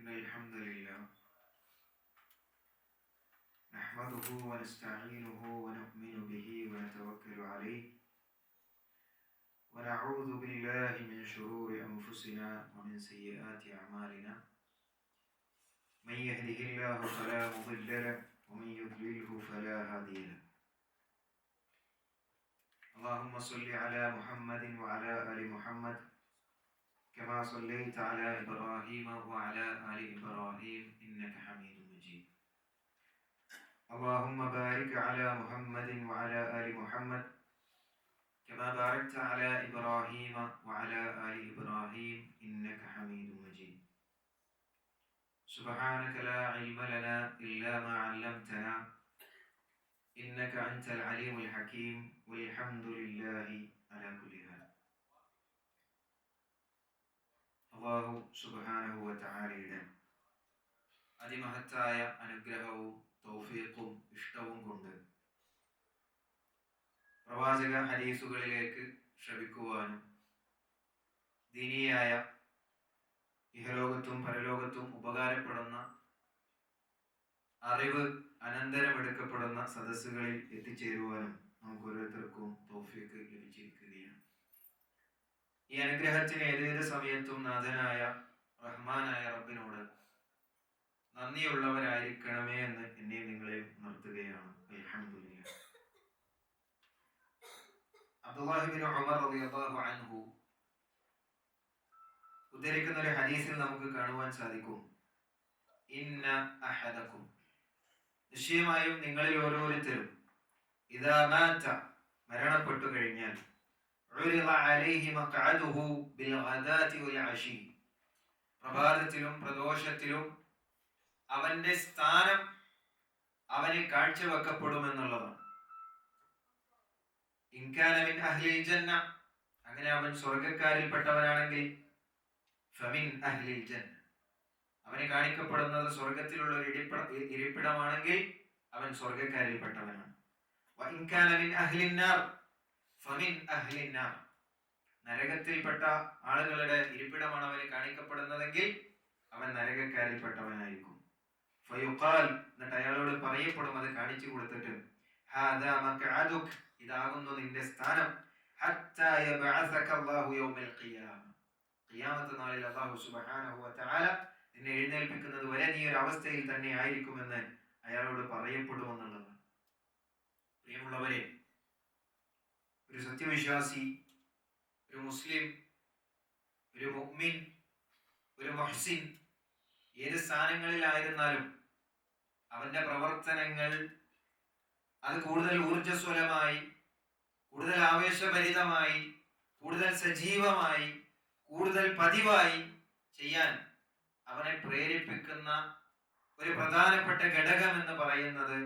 إن الحمد لله نحمده ونستعينه ونؤمن به ونتوكل عليه ونعوذ بالله من شرور أنفسنا ومن سيئات أعمالنا من يهده الله فلا مضل له ومن يضلله فلا هادي له. اللهم صل على محمد وعلى آل محمد كما صليت على إبراهيم وعلى آل إبراهيم إنك حميد مجيد. اللهم بارك على محمد وعلى آل محمد كما باركت على إبراهيم وعلى آل إبراهيم إنك حميد مجيد. سبحانك لا علم لنا إلا ما علمتنا إنك أنت العليم الحكيم والحمد لله على كل حال. അല്ലാഹു സുബ്ഹാനഹു വ തആലയുടെ അതിമഹത്തായ അനുഗ്രഹവും തൗഫീഖും ഇഷ്ടവും കൊണ്ട് പ്രവാചക ഹദീസുകളിലേക്ക് ശ്രവിക്കുവാനും ദീനിയായ ഇഹലോകത്തും പരലോകത്തും ഉപകാരപ്പെടുന്ന അറിവ് അനന്തരമെടുക്കപ്പെടുന്ന സദസ്സുകളിൽ എത്തിച്ചേരുവാനും നമുക്ക് ഓരോരുത്തർക്കും തൗഫീഖ് ലഭിച്ചിരിക്കുകയാണ്. ഈ അനുഗ്രഹത്തിന് ഏതേത് സമയത്തും നാഥനായ റഹ്മാനായ റബ്ബിനോട് നന്ദിയുള്ളവരായിരിക്കണമേ എന്ന് എന്നെ നിങ്ങളെ ഉണർത്തുകയാണ്. അൽഹംദുലില്ലാഹ്. അബ്ദുല്ലാഹി ഇബ്നു ഉമർ റളിയല്ലാഹു അൻഹു ഉദ്ധരിക്കുന്ന ഒരു ഹദീസിൽ നമുക്ക് കാണുവാൻ സാധിക്കും, ഇന്ന അഹദക്കും, നിശ്ചയമായും നിങ്ങളിൽ ഓരോരുത്തരും ഇദാ മാത, മരണപ്പെട്ടു കഴിഞ്ഞാൽ, ഉരിള അലൈഹി മഖഅദുഹു ബിൽ ഗദാതി വൽ അശി, പ്രഭാതത്തിലും പ്രദോഷത്തിലും അവന്റെ സ്ഥാനം അവന് കാഴ്ചവെക്കപ്പെടുമെന്നുള്ളതാണ്. ഇൻ കാന മിൻ അഹ്ലിൽ ജന്ന, അങ്ങനെ അവൻ സ്വർഗ്ഗക്കാരിൽപ്പെട്ടവനാണെങ്കിൽ, ഫമിൻ അഹ്ലിൽ ജന്ന, അവന് കാണിക്കപ്പെടുന്നത് സ്വർഗ്ഗത്തിലുള്ള ഒരു ഇരിപ്പിടമാണെങ്കിൽ അവൻ സ്വർഗ്ഗക്കാരിൽപ്പെട്ടവനാണ്. വ ഇൻ കാന മിൻ അഹ്ലിൻ നാർ ഫമിൻ അഹ്ലിൻ നാർ, നരകത്തിൽപ്പെട്ട ആളുകളുടെ ഇരിപ്പിടമാണ് അവന് കാണിക്കപ്പെടുന്നതെങ്കിൽ അവൻ നരകക്കാരിൽപ്പെട്ടവനായിരിക്കും. ഫയുഖാൽ, എന്നിട്ട് അയാളോട് പറയപ്പെടും, അത് കാണിച്ചു കൊടുത്തിട്ട്, ഹാദാ മഖഅദുക്, ഇതാകുന്നു നിന്റെ സ്ഥാനം, ഹത്താ യബ്അസക അല്ലാഹു യൗമൽ ഖിയാമ, ഖിയാമത്ത് നാളിൽ അല്ലാഹു സുബ്ഹാനഹു വ തആല നിന്നെ എഴുന്നേൽപ്പിക്കുന്നത് വരെ നീ ഒരു അവസ്ഥയിൽ തന്നെ ആയിരിക്കുമെന്ന് അയാളോട് പറയപ്പെടുമെന്നുള്ളതാണ്. പ്രിയമുള്ളവരെ, ഒരു സത്യവിശ്വാസി, ഒരു മുസ്ലിം, ഒരു മുഅ്മിൻ, ഒരു മുഹ്സിൻ ഏത് സ്ഥാനങ്ങളിലായിരുന്നാലും അവന്റെ പ്രവർത്തനങ്ങൾ അത് കൂടുതൽ ഊർജ്ജസ്വലമായി, കൂടുതൽ ആവേശഭരിതമായി, കൂടുതൽ സജീവമായി, കൂടുതൽ പതിവായി ചെയ്യാൻ അവനെ പ്രേരിപ്പിക്കുന്ന ഒരു പ്രധാനപ്പെട്ട ഘടകം എന്ന് പറയുന്നത്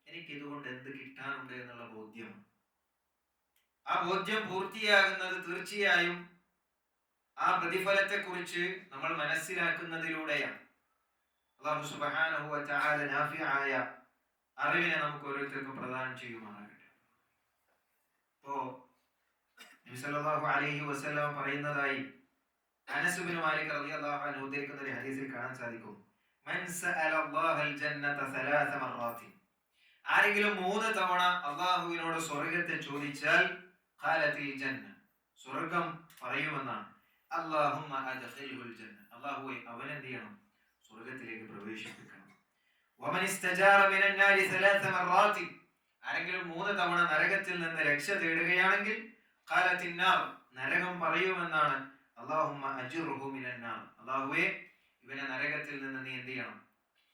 എനിക്കിതുകൊണ്ട് എന്ത് കിട്ടാനുണ്ട് എന്നുള്ള ബോധ്യമാണ്. ആ ബോധ്യം പൂർത്തിയാകുന്നത് തീർച്ചയായും ആ പ്രതിഫലത്തെക്കുറിച്ച് നമ്മൾ മനസ്സിലാക്കുന്നതിലൂടെയാണ്. അല്ലാഹു സുബ്ഹാനഹു വ തആല നാഫിആയ അറിവിനെ നമുക്ക് ഓരോരുത്തർക്കും പ്രദാനം ചെയ്യുമാറാകട്ടെ. ഇപ്പോ നബി സല്ലല്ലാഹു അലൈഹി വസല്ലം പറയുന്നതായി അനസ് ഇബ്നു മാലിക് റളിയല്ലാഹു അൻഹു ഉദ്ധരിക്കുന്ന ഒരു ഹദീസിൽ കാണാൻ സാധിക്കും, മൻ സഅല അല്ലാഹൽ ജന്നത സലാസ മർറാത്തിൻ, ആരെങ്കിലും 3 തവണ അല്ലാഹുവിനോട് സ്വർഗ്ഗത്തെ ചോദിച്ചാൽ ഖാലത്തിൽ ജന്ന, സ്വർഗ്ഗം പറയുമെന്നാണ്, അല്ലാഹുമ്മ അദ്ഖിൽഹുൽ ജന്ന, അല്ലാഹുവേ അവനെ എന്ത് ചെയ്യണം, സ്വർഗ്ഗത്തിലേക്ക് പ്രവേശിപ്പിക്കണം. വമൻ ഇസ്തജാറ മിനൻ നാരി സലാസ മർറാത്തിൻ, ആരെങ്കിലും 3 തവണ നരകത്തിൽ നിന്ന് രക്ഷ തേടുകയാണെങ്കിൽ ഖാലത്തിൻ നാർ, നരകം പറയുമെന്നാണ്, അല്ലാഹുമ്മ അജിർഹു മിനൻ നാർ, അല്ലാഹുവേ ഇവനെ നരകത്തിൽ നിന്ന് നീ എന്ത് ചെയ്യണം,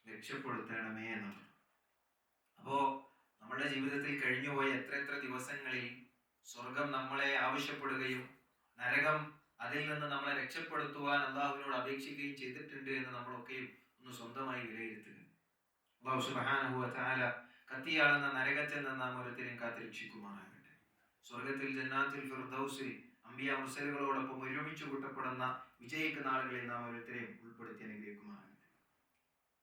രക്ഷപ്പെടുത്തണമേ എന്നാണ്. അപ്പോ നമ്മുടെ ജീവിതത്തിൽ കഴിഞ്ഞുപോയ എത്ര ദിവസങ്ങളിൽ സ്വർഗം നമ്മളെ ആവശ്യപ്പെടുകയും നരകം അതിൽ നിന്ന് നമ്മളെ രക്ഷപ്പെടുത്തുവാൻ അല്ലാഹുവിനോട് അപേക്ഷിക്കുകയും ചെയ്തിട്ടുണ്ട് എന്ന് നമ്മളൊക്കെയും ഒന്ന് സ്വന്തമായി വിലയിരുത്തുക. അല്ലാഹു സുബ്ഹാനഹു വ തആല കത്തിയാളുന്ന നരകത്തിൽ നിന്ന് നാം ഓരോരുത്തരെയും കാത്തുരക്ഷിക്കുമാറാകട്ടെ. സ്വർഗത്തിൽ ജന്നാത്തുൽ ഫിർദൗസിൽ അംബിയ മുർസലുകളോടൊപ്പം ഒരുമിച്ച് കൂട്ടപ്പെടുന്ന വിജയിക്കുന്ന ആളുകളിൽ നാം ഓരോരുത്തരെയും ഉൾപ്പെടുത്തി അനുഗ്രഹിക്കുമാറാകട്ടെ.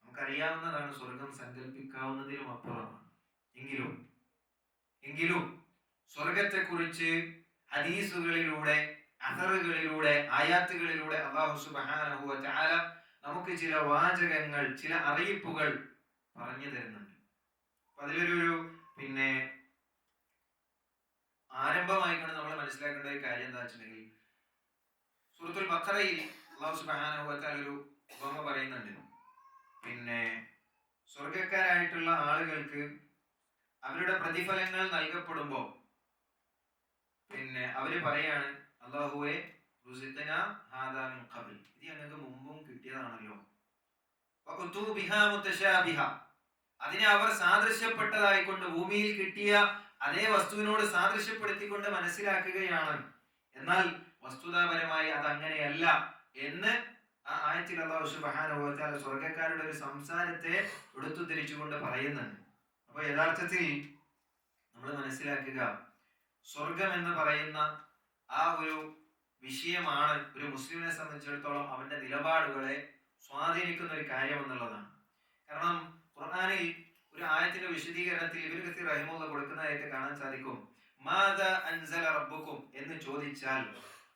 നമുക്കറിയാവുന്നതാണ്, സ്വർഗം സങ്കല്പിക്കാവുന്നതിലും അപ്പുറമാണ്. എങ്കിലും സ്വർഗത്തെക്കുറിച്ച് ഹദീസുകളിലൂടെ, അസറുകളിലൂടെ, ആയാത്തുകളിലൂടെ അല്ലാഹു സുബ്ഹാനഹു വ തആല നമുക്ക് ചില വാചകങ്ങൾ, ചില അറിയിപ്പുകൾ പറഞ്ഞു തരുന്നുണ്ട്. അതിലൊരു ആരംഭമായിക്കൊണ്ട് നമ്മൾ മനസ്സിലാക്കേണ്ട ഒരു കാര്യം എന്താ വെച്ചിട്ടുണ്ടെങ്കിൽ, സൂറത്തുൽ ബഖറയിൽ അല്ലാഹു സുബ്ഹാനഹു വ തആല ഒരു ഉപമ പറയുന്നുണ്ട്. സ്വർഗക്കാരായിട്ടുള്ള ആളുകൾക്ക് അവരുടെ പ്രതിഫലങ്ങൾ നൽകപ്പെടുമ്പോൾ അവര് പറയാണ്, അല്ലാഹുവേ റുസിഖ്നാ ഹാദാ മിൻ ഖബൽ, ഇത് ഞങ്ങൾക്ക് മുമ്പും കിട്ടിയതാണല്ലോ. വഖതു ബിഹാ മുതശാബിഹ, അതിനെ അവർ സാദൃശ്യപ്പെട്ടതായിക്കൊണ്ട് ഭൂമിയിൽ കിട്ടിയ അതേ വസ്തുവിനോട് സാദൃശ്യപ്പെടുത്തിക്കൊണ്ട് മനസ്സിലാക്കുകയാണ്. എന്നാൽ വസ്തുതാപരമായി അതങ്ങനെയല്ല എന്ന് ആ ആയത്തിൽ അല്ലാഹു സുബ്ഹാനഹു വ തആല സ്വർഗ്ഗക്കാരുടെ ഒരു സംസാരത്തെ എടുത്തുദ്ധരിച്ചുകൊണ്ട് പറയുന്നുണ്ട്. അപ്പോൾ യഥാർത്ഥത്തിൽ നമ്മൾ മനസ്സിലാക്കുക, സ്വർഗം എന്ന് പറയുന്ന ആ ഒരു വിഷയമാണ് ഒരു മുസ്ലിമിനെ സംബന്ധിച്ചിടത്തോളം അവന്റെ നിലപാടുകളെ സ്വാധീനിക്കുന്ന ഒരു കാര്യം എന്നുള്ളതാണ്. കാരണം ഖുർആനിൽ ഒരു ആയത്തിന്റെ വിശദീകരണത്തിൽ ഇബ്നു കസീർ റഹിമഹുല്ലാഹ് കൊടുക്കുന്നതായിട്ട് കാണാൻ സാധിക്കും. മാദാ അൻസല റബ്ബുക്കും എന്ന് ചോദിച്ചാൽ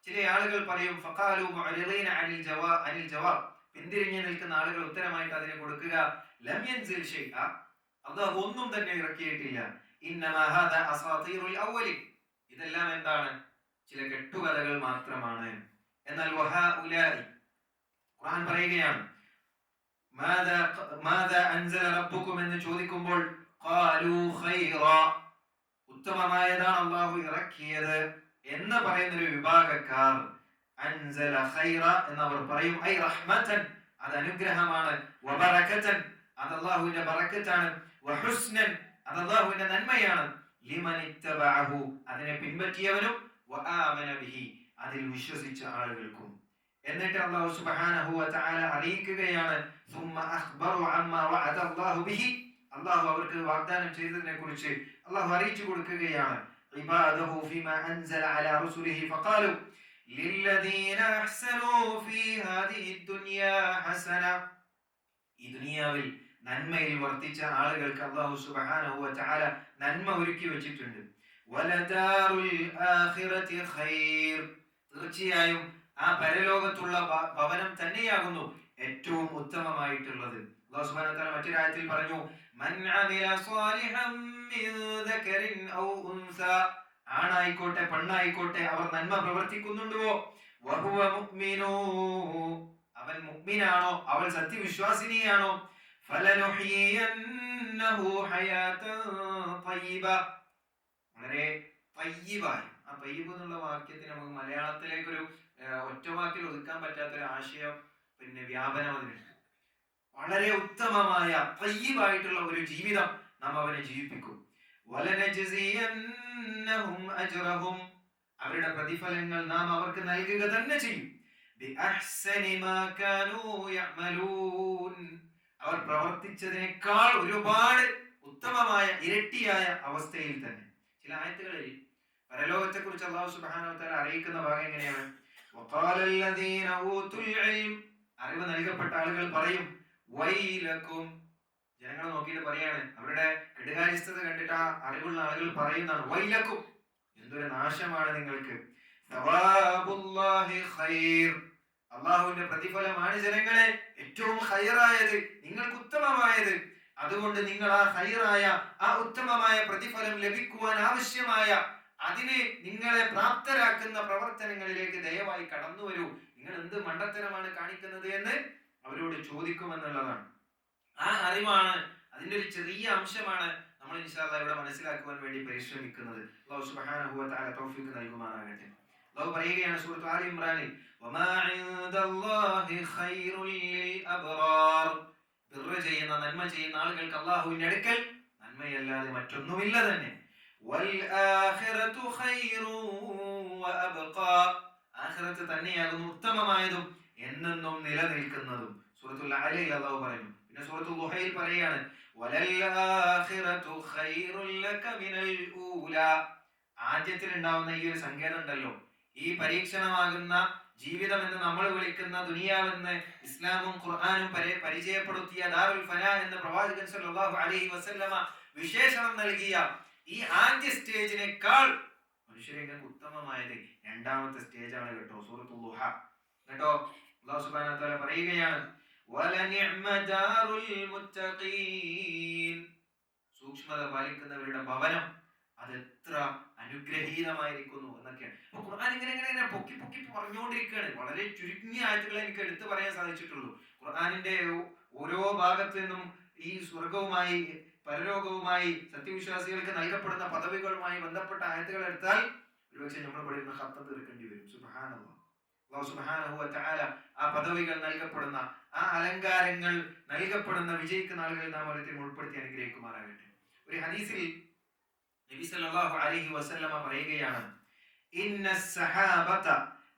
ചില ആളുകൾ പറയും ഫഖാലു മുഅരിദീന അനിൽ ജവാബ്, പിന്തിരിഞ്ഞു നിൽക്കുന്ന ആളുകൾ ഉത്തരമായിട്ട് അതിനെ കൊടുക്കുക, ലം യൻസിൽ ഷൈഅ, അല്ലാഹു ഒന്നും തന്നെ ഇറക്കിയിട്ടില്ല, ഇന്നമാ ഹാദാ അസാതീറുൽ അവ്വലിൻ, ഇതെല്ലാം എന്താണ്, ചില കെട്ടുകഥകൾ മാത്രമാണ്. എന്നാൽ വഹഉലാഇ, ഖുർആൻ പറയുകയാണ്, മാദാ അൻസല റബ്ബുക്കും എന്ന് ചോദിക്കുമ്പോൾ ഖാലു ഖൈറ, ഉത്തമമായതാണ് അല്ലാഹു ഇറക്കിയത് എന്ന് പറയുന്ന ഒരു വിഭാഗക്കാർ അൻസല ഖൈറ എന്നവർ പറയും, ഐ റഹ്മതൻ, അത് അനുഗ്രഹമാണ്, വബറകതൻ, അത് അല്ലാഹുവിന്റെ ബറക്കത്താണ്, വഹുസ്നൻ, അത് അല്ലാഹുവിന്റെ നന്മയാണ്, ലിമൻ ഇത്തബഅഹു, അതിനെ പിൻപറ്റിയവനും, വആമന ബിഹി, അതിൽ വിശ്വസിച്ച ആളുകൾക്കും. എന്നിട്ട് അല്ലാഹു സുബ്ഹാനഹു വ തആല അറിയിക്കുകയാണ്, സുമ്മ അഖ്ബറു അമ്മാ വഅദ അല്ലാഹു ബിഹി, അല്ലാഹു അവർക്ക് വാഗ്ദാനം ചെയ്തതിനെ കുറിച്ച് അല്ലാഹു അറിയിച്ചു കൊടുക്കുകയാണ്, ഇബാദഹു ഫീമാ അൻസല അലാ റസൂലിഹി ഫഖാലു ലില്ലദീന അഹ്സനൂ ഫീ ഹാദിഹി ദുനിയാ ഹസന, ഈ ദുനിയാവിൽ നന്മയിൽ വർത്തിച്ച ആളുകൾക്ക് അല്ലാഹു സുബ്ഹാനഹു വ തആല നന്മ ഒരുക്കി വെച്ചിട്ടുണ്ട്. വലദാറുൽ ആഖിറതി ഖൈർ, തീർച്ചയായും ആ പരലോകത്തുള്ള ഭവനം തന്നെയാകുന്നു ഏറ്റവും ഉത്തമമായിട്ടുള്ളത്. അല്ലാഹു സുബ്ഹാനഹു വ തആല മറ്റൊരു ആയത്തിൽ പറഞ്ഞു, മൻ അമില സ്വാലിഹൻ മിൻ ദകരിൻ ഔ ഉൻസ, ആണായിക്കോട്ടെ പെണ്ണായിക്കോട്ടെ അവർ നന്മ പ്രവർത്തിക്കുന്നുണ്ടോ, വഹുവ മുഅ്മിനൂ, അവൻ മുഅ്മിനാണോ, അവൾ സത്യവിശ്വാസിനിയാണോ, ഫലനുഹ്യിയന്നഹു ഹയാതൻ തയ്യിബ, വളരെ തയ്യിബായി, ആ തയ്യിബ് എന്നുള്ള വാക്യത്തിന് നമുക്ക് മലയാളത്തിലേക്കൊരു ഒറ്റവാക്കിൽ ഒതുക്കാൻ പറ്റാത്തൊരു ആശയം വ്യാപനം അതിനുണ്ട്. വളരെ ഉത്തമമായ തയ്യിബായിട്ടുള്ള ഒരു ജീവിതം നാം അവനെ ജീവിപ്പിക്കും. വലനജ്സിയന്നഹും അജ്റഹും, അവരുടെ പ്രതിഫലങ്ങൾ നാം അവർക്ക് നൽകുക തന്നെ ചെയ്യും. ബിഅഹ്സനി മാ കാനൂ യഅമലൂൻ, അവർ പ്രവർത്തിച്ചതിനേക്കാൾ ഒരുപാട് ഉത്തമമായ ഇരട്ടിയായ അവസ്ഥയിൽ തന്നെ. ചില ആയത്തുകളിൽ പരലോകത്തെ കുറിച്ച് അല്ലാഹു സുബ്ഹാനഹു വ തആല അറിയിക്കുന്ന ഭാഗം എങ്ങനെയാണ്, വഖാലല്ലദീന ഊതുൽ ഇൽം, അറിവ് നൽകപ്പെട്ട ആളുകൾ പറയും, വൈലക്കും, ജനങ്ങളെ നോക്കിയിട്ട് പറയാണ്, അവരുടെ കെടുകാര്യസ്ഥത കണ്ടിട്ട് ആ അറിവുള്ള ആളുകൾ പറയുന്നതാണ്, വൈലക്കും, എന്തൊരു നാശമാണ് നിങ്ങൾക്ക്, സവാബുല്ലാഹി ഖൈർ, അല്ലാഹുവിന്റെ പ്രതിഫലമാണ് ജനങ്ങളെ ഏറ്റവും ഖൈറായത്, നിങ്ങൾക്ക് ഉത്തമമായത്, അതുകൊണ്ട് നിങ്ങൾ ആ ഖൈറായ ആ ഉത്തമമായ പ്രതിഫലം ലഭിക്കുവാൻ ആവശ്യമായ അതിന് നിങ്ങളെ പ്രാപ്തരാക്കുന്ന പ്രവർത്തനങ്ങളിലേക്ക് ദയവായി കടന്നു വരൂ, നിങ്ങൾ എന്ത് മണ്ടത്തരമാണ് കാണിക്കുന്നത് എന്ന് അവരോട് ചോദിക്കുമെന്നുള്ളതാണ്. ആ അറിവാണ്, അതിന്റെ ഒരു ചെറിയ അംശമാണ് നമ്മൾ ഇൻഷാ അല്ലാഹ് ഇവിടെ മനസ്സിലാക്കുവാൻ വേണ്ടി പരിശ്രമിക്കുന്നത്. അല്ലാഹു സുബ്ഹാനഹു വ തആല തൗഫീഖ് നൽകുമാറാകട്ടെ. അല്ലാഹു പറയുകയാണ് സൂറത്ത് ആലി ഇംറാനിൽ, വമാ ഇൻദല്ലാഹി ഖൈറുൽ ലിൽ അബ്റാർ, ബിർറ ചെയ്യുന്ന നന്മ ചെയ്യുന്ന ആളുകൾക്ക് അല്ലാഹുവിന്റെ അടുക്കൽ നന്മയല്ലാതെ മറ്റൊന്നുമില്ല തന്നെ. വൽ ആഖിറതു ഖൈറു വ അബ്ഖാ, ആഖിറത്ത് തന്നെയാകുന്നു ഉത്തമമായതും എന്നെന്നും നിലനിൽക്കുന്നതും. സൂറത്തുൽ അലയിൽ അല്ലാഹു പറയുന്നു. പിന്നെ സൂറത്തുൽ ദുഹയിൽ പറയാണ്, വലൽ ആഖിറതു ഖൈറുൽ ലക മിനൽ ഊലാ, ആദ്യത്തിൽ ഉണ്ടാവുന്ന ഈ ഒരു സങ്കേതം ഉണ്ടല്ലോ, ഈ പരീക്ഷണമാകുന്ന ജീവിതം എന്ന് നമ്മൾ വിളിക്കുന്ന ദുനിയാവെന്ന് ഇസ്ലാമും ഖുർആനും പരിചയപ്പെടുത്തിയ ദാറുൽ ഫനാ എന്ന് പ്രവാചകൻ സല്ലല്ലാഹു അലൈഹി വസല്ലമ വിശേഷണം നൽകിയ ഈ ആദ്യ സ്റ്റേജിനേക്കാൾ മനുഷ്യരെങ്ങൾക്ക് ഉത്തമമായത് രണ്ടാമത്തെ സ്റ്റേജാണ് കേട്ടോ, സൂറത്തുൽ ദുഹ കേട്ടോ. അല്ലാഹു സുബ്ഹാനഹു വ തആല പറയുകയാണ്, വലനിഅ്മ ദാറുൽ മുത്തഖീൻ. സൂക്ഷ്മത പാലിക്കുന്നവരുടെ ഭവനം അതെത്ര അനുഗ്രഹീതമായിരിക്കുന്നു എന്നൊക്കെയാണ്. അപ്പൊ ഖുർആൻ ഇങ്ങനെ പൊക്കി പൊക്കി പറഞ്ഞുകൊണ്ടിരിക്കുകയാണ്. വളരെ ചുരുങ്ങിയ ആയത്തുകളെ എനിക്ക് എടുത്തു പറയാൻ സാധിച്ചിട്ടുള്ളൂ. ഖുർആനിന്റെ ഓരോ ഭാഗത്തു നിന്നും ഈ സ്വർഗവുമായി പരലോകവുമായി സത്യവിശ്വാസികൾക്ക് നൽകപ്പെടുന്ന പദവികളുമായി ബന്ധപ്പെട്ട ആയത്തുകൾ എടുത്താൽ ഒരുപക്ഷെ നമ്മൾ പഠിക്കുന്ന ഖത്തം തീർക്കേണ്ടി വരും. സുബ്ഹാനല്ലാഹ്. അല്ലാഹു സുബ്ഹാനഹു വ തആല ആ പദവികൾ നൽകപ്പെടുന്ന, ആ അലങ്കാരങ്ങൾ നൽകപ്പെടുന്ന വിജയിക്കുന്ന ആളുകൾ നാം ഓരോരുത്തരും ഉൾപ്പെടുത്തി അനുഗ്രഹിക്കുമാറാകട്ടെ. ഒരു ഹദീസിൽ നബി സല്ലല്ലാഹു അലൈഹി വസല്ലമ പറയുകയാണ്, ഇന്നസ് സഹാബത